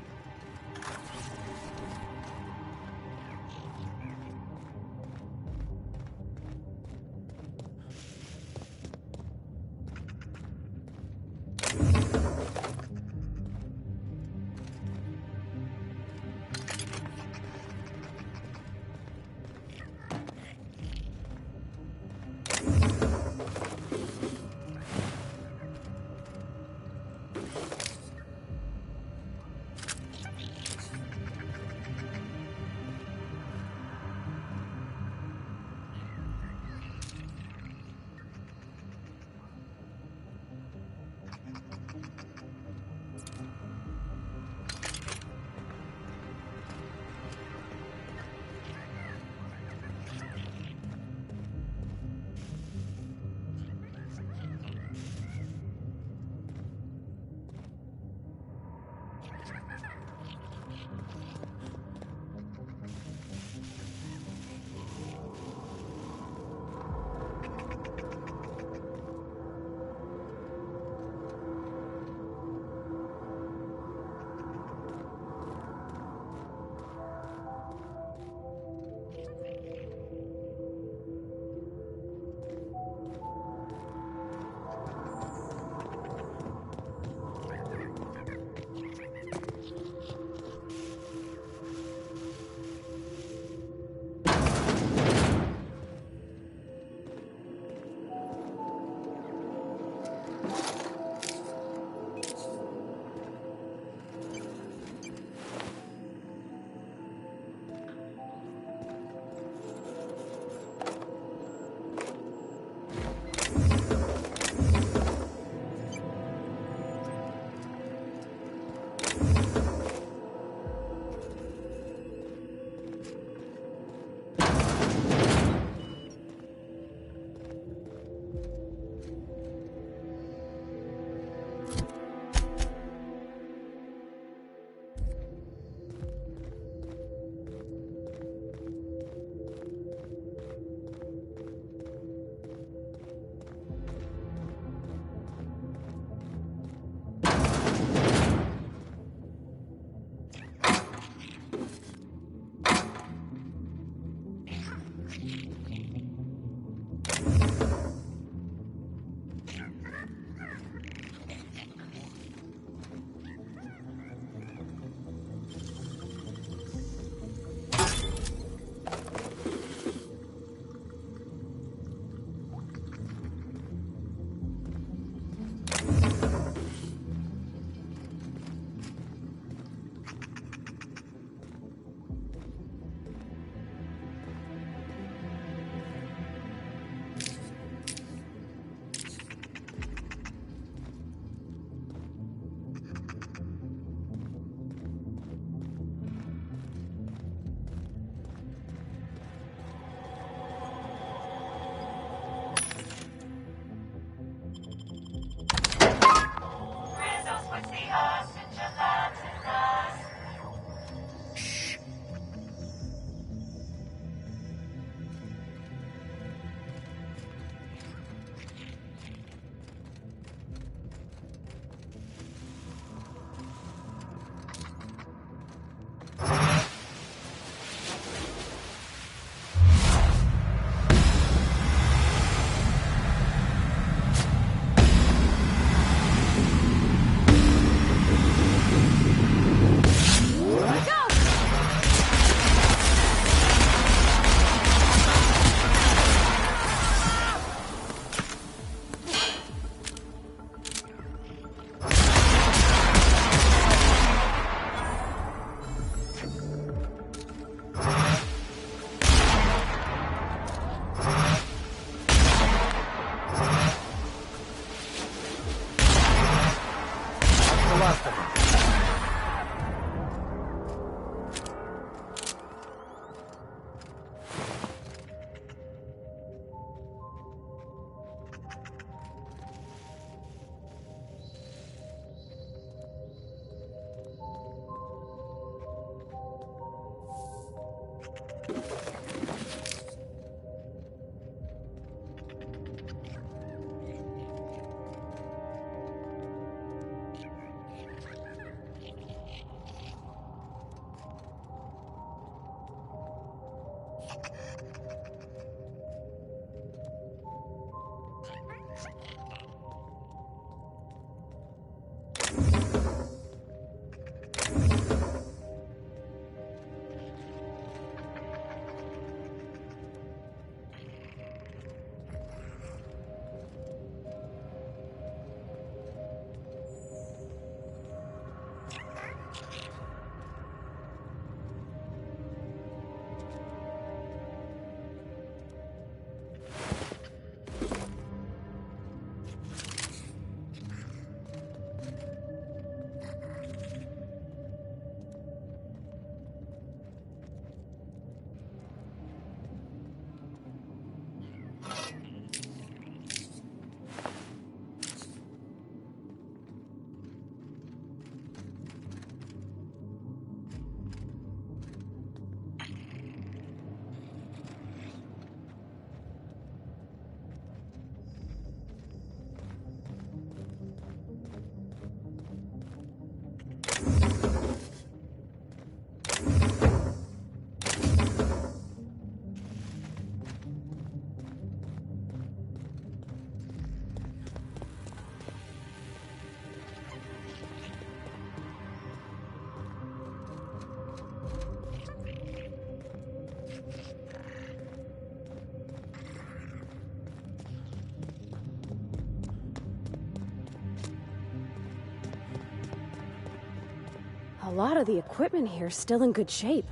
A lot of the equipment here's still in good shape.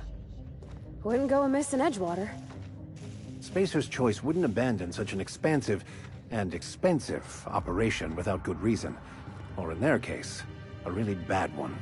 Wouldn't go amiss in Edgewater. Spacer's Choice wouldn't abandon such an expansive and expensive operation without good reason. Or in their case, a really bad one.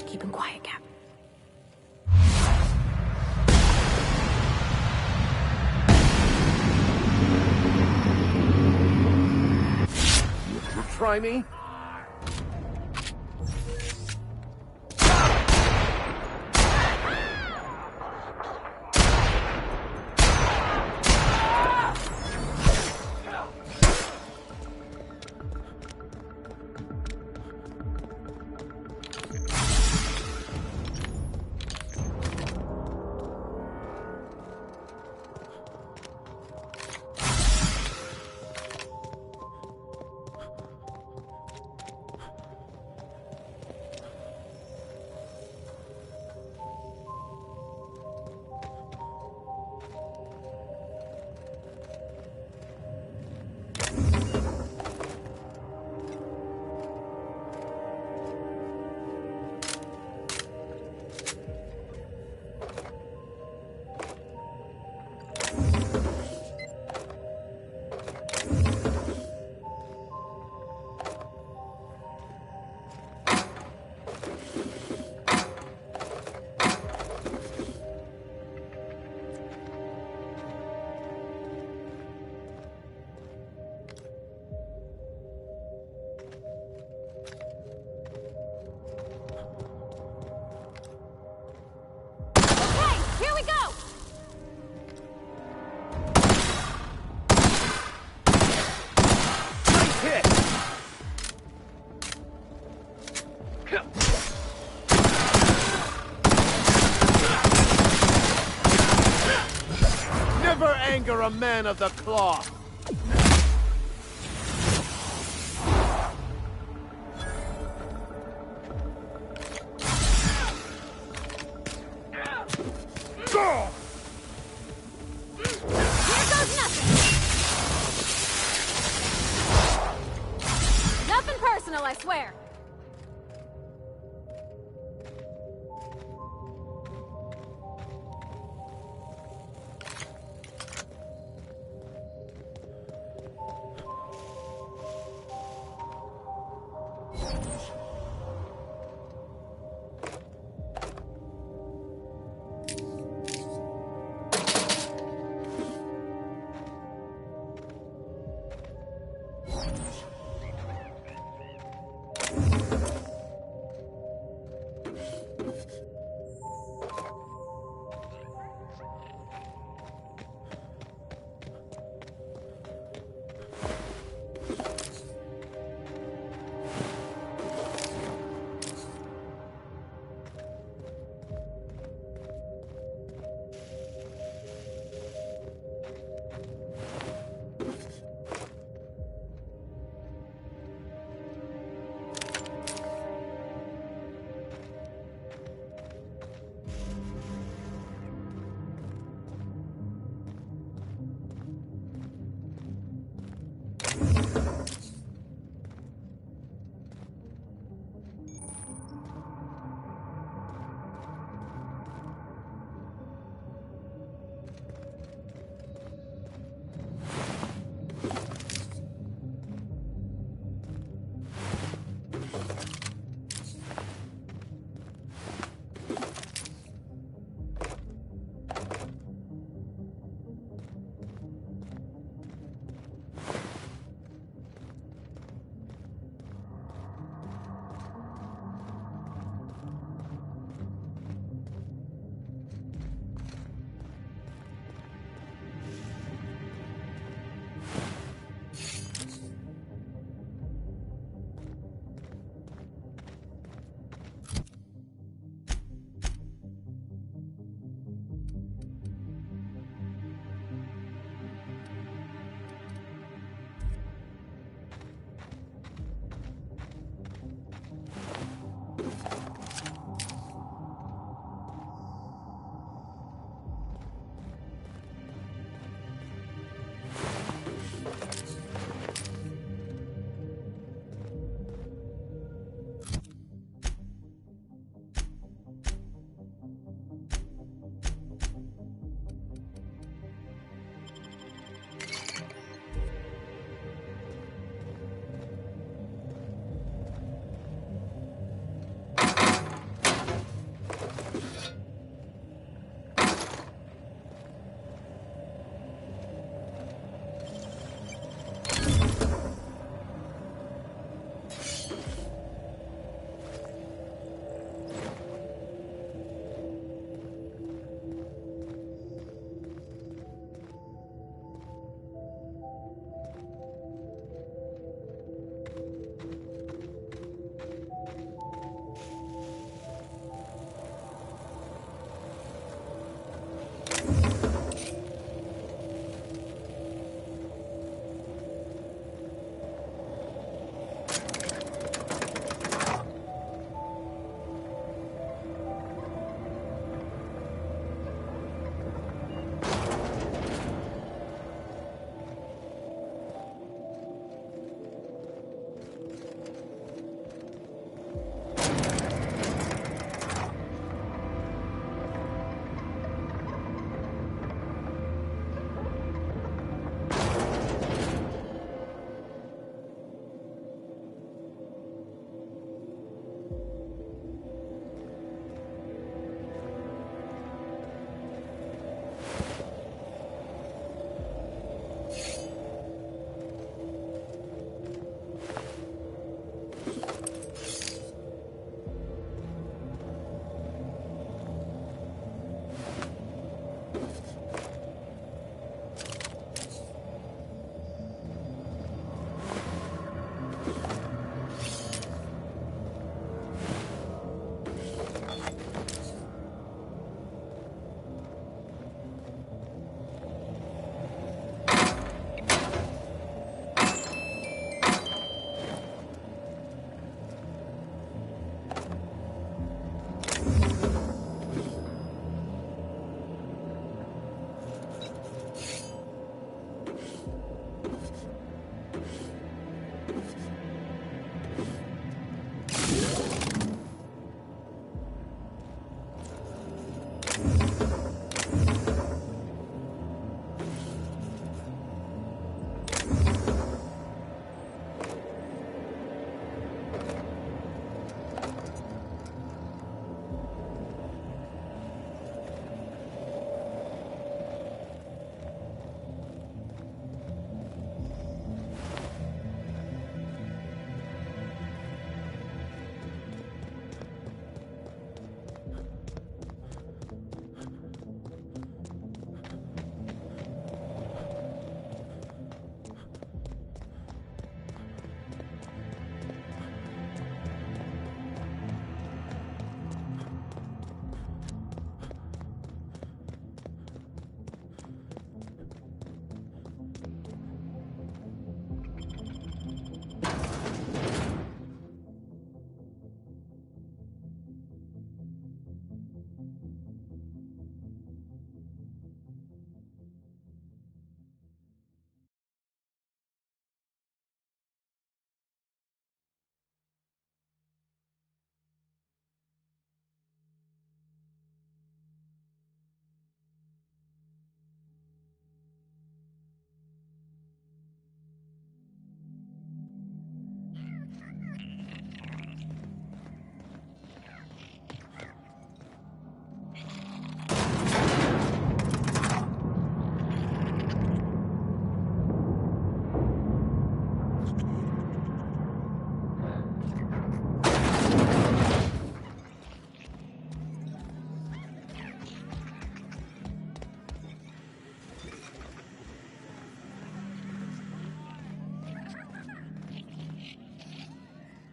Keep him quiet, Cap. try me? Here we go! Nice hit! Never anger a man of the cloth! Nothing personal, I swear.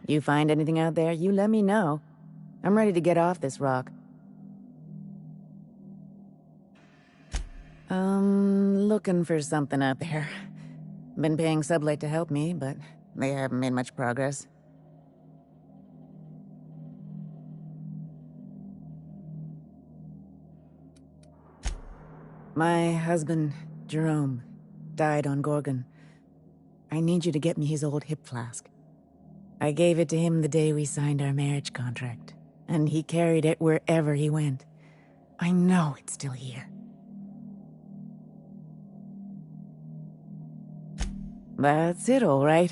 You find anything out there, you let me know. I'm ready to get off this rock. Looking for something out there. Been paying Sublight to help me, but they haven't made much progress. My husband, Jerome, died on Gorgon. I need you to get me his old hip flask. I gave it to him the day we signed our marriage contract, and he carried it wherever he went. I know it's still here. That's it, all right.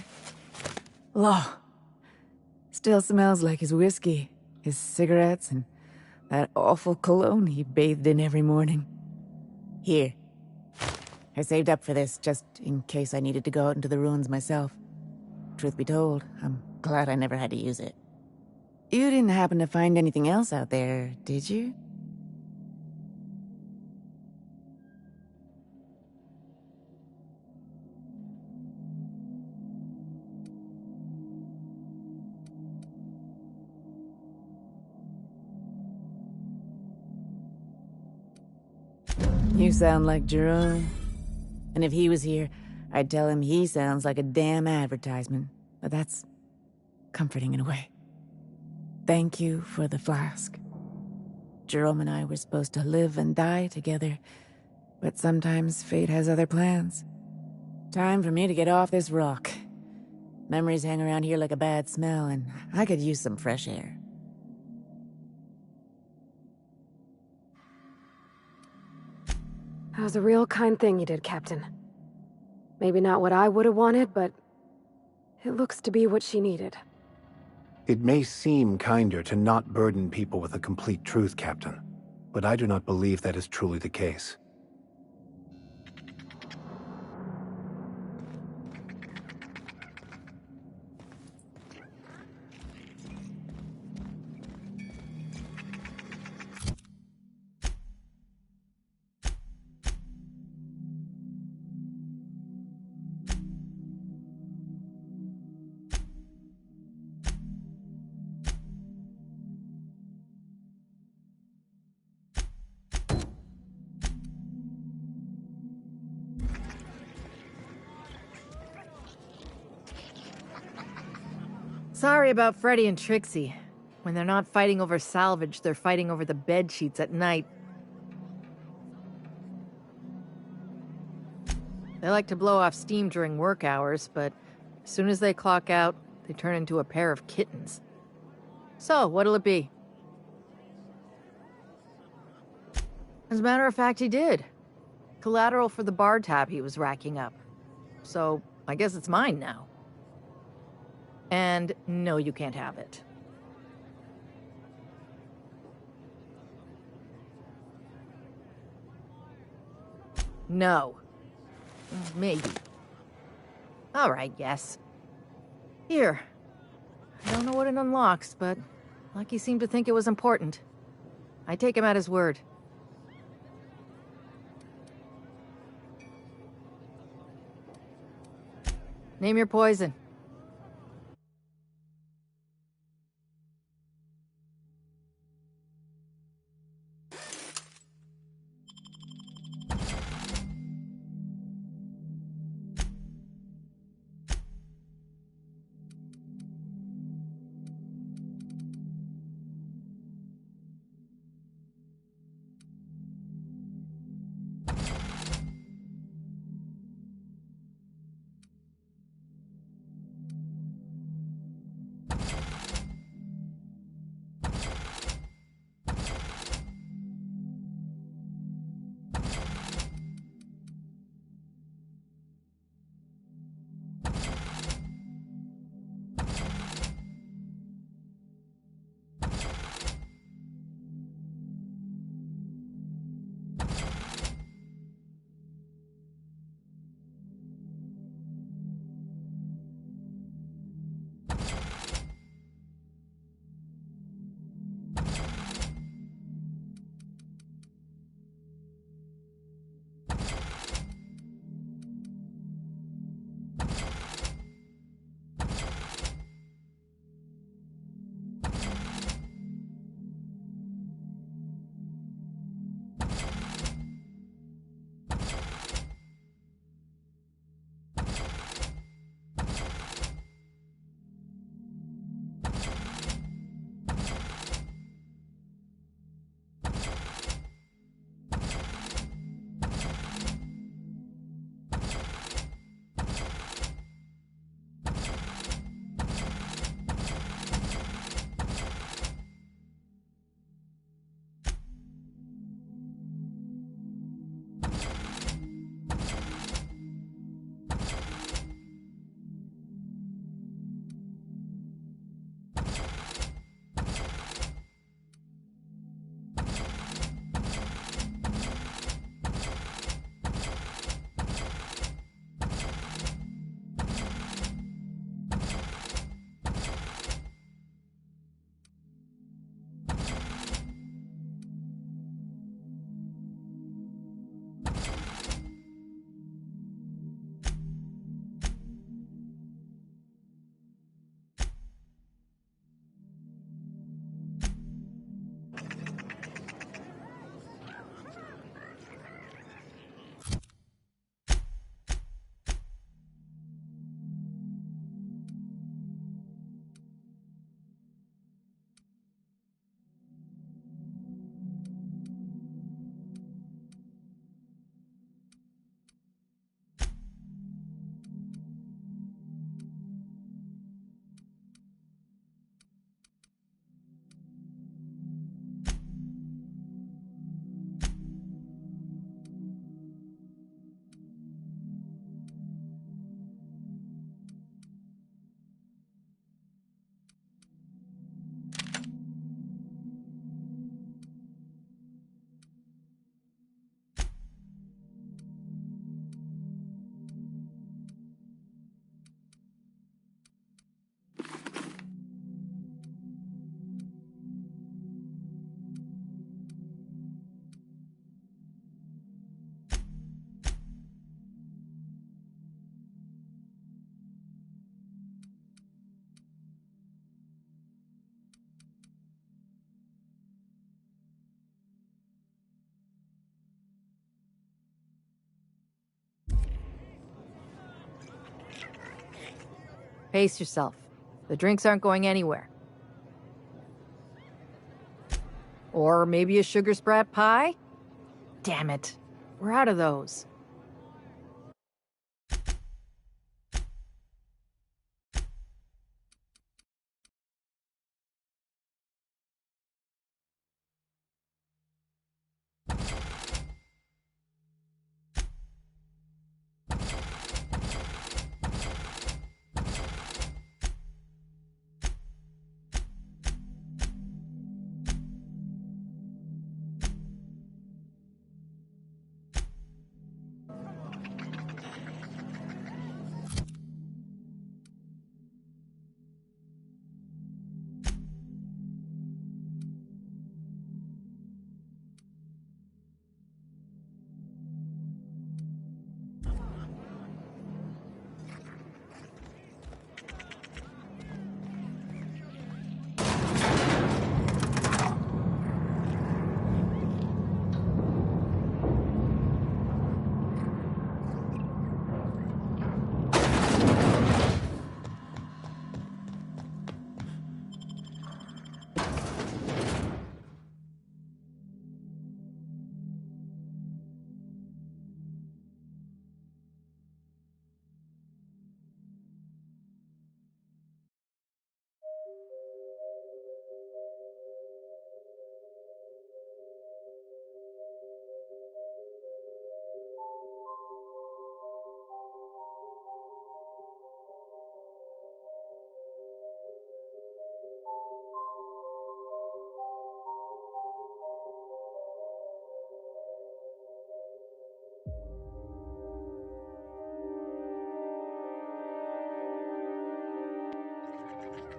Law. Still smells like his whiskey, his cigarettes, and that awful cologne he bathed in every morning. Here. I saved up for this just in case I needed to go out into the ruins myself. Truth be told, I'm glad I never had to use it. You didn't happen to find anything else out there, did you? You sound like Jerome. And if he was here, I'd tell him he sounds like a damn advertisement. But that's comforting in a way. Thank you for the flask. Jerome and I were supposed to live and die together, but sometimes fate has other plans. Time for me to get off this rock. Memories hang around here like a bad smell, and I could use some fresh air. That was a real kind thing you did, Captain. Maybe not what I would have wanted, but it looks to be what she needed. It may seem kinder to not burden people with the complete truth, Captain, but I do not believe that is truly the case. Sorry about Freddy and Trixie. When they're not fighting over salvage, they're fighting over the bed sheets at night. They like to blow off steam during work hours, but as soon as they clock out, they turn into a pair of kittens. So, what'll it be? As a matter of fact, he did. Collateral for the bar tab he was racking up. So, I guess it's mine now. And no, you can't have it. No. Maybe. All right, yes. Here. I don't know what it unlocks, but Lucky seemed to think it was important. I take him at his word. Name your poison. Pace yourself. The drinks aren't going anywhere. Or maybe a sugar sprat pie? Damn it. We're out of those.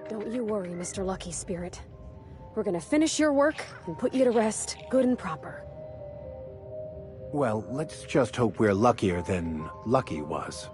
Don't you worry, Mr. Lucky Spirit. We're gonna finish your work and put you to rest, good and proper. Well, let's just hope we're luckier than Lucky was.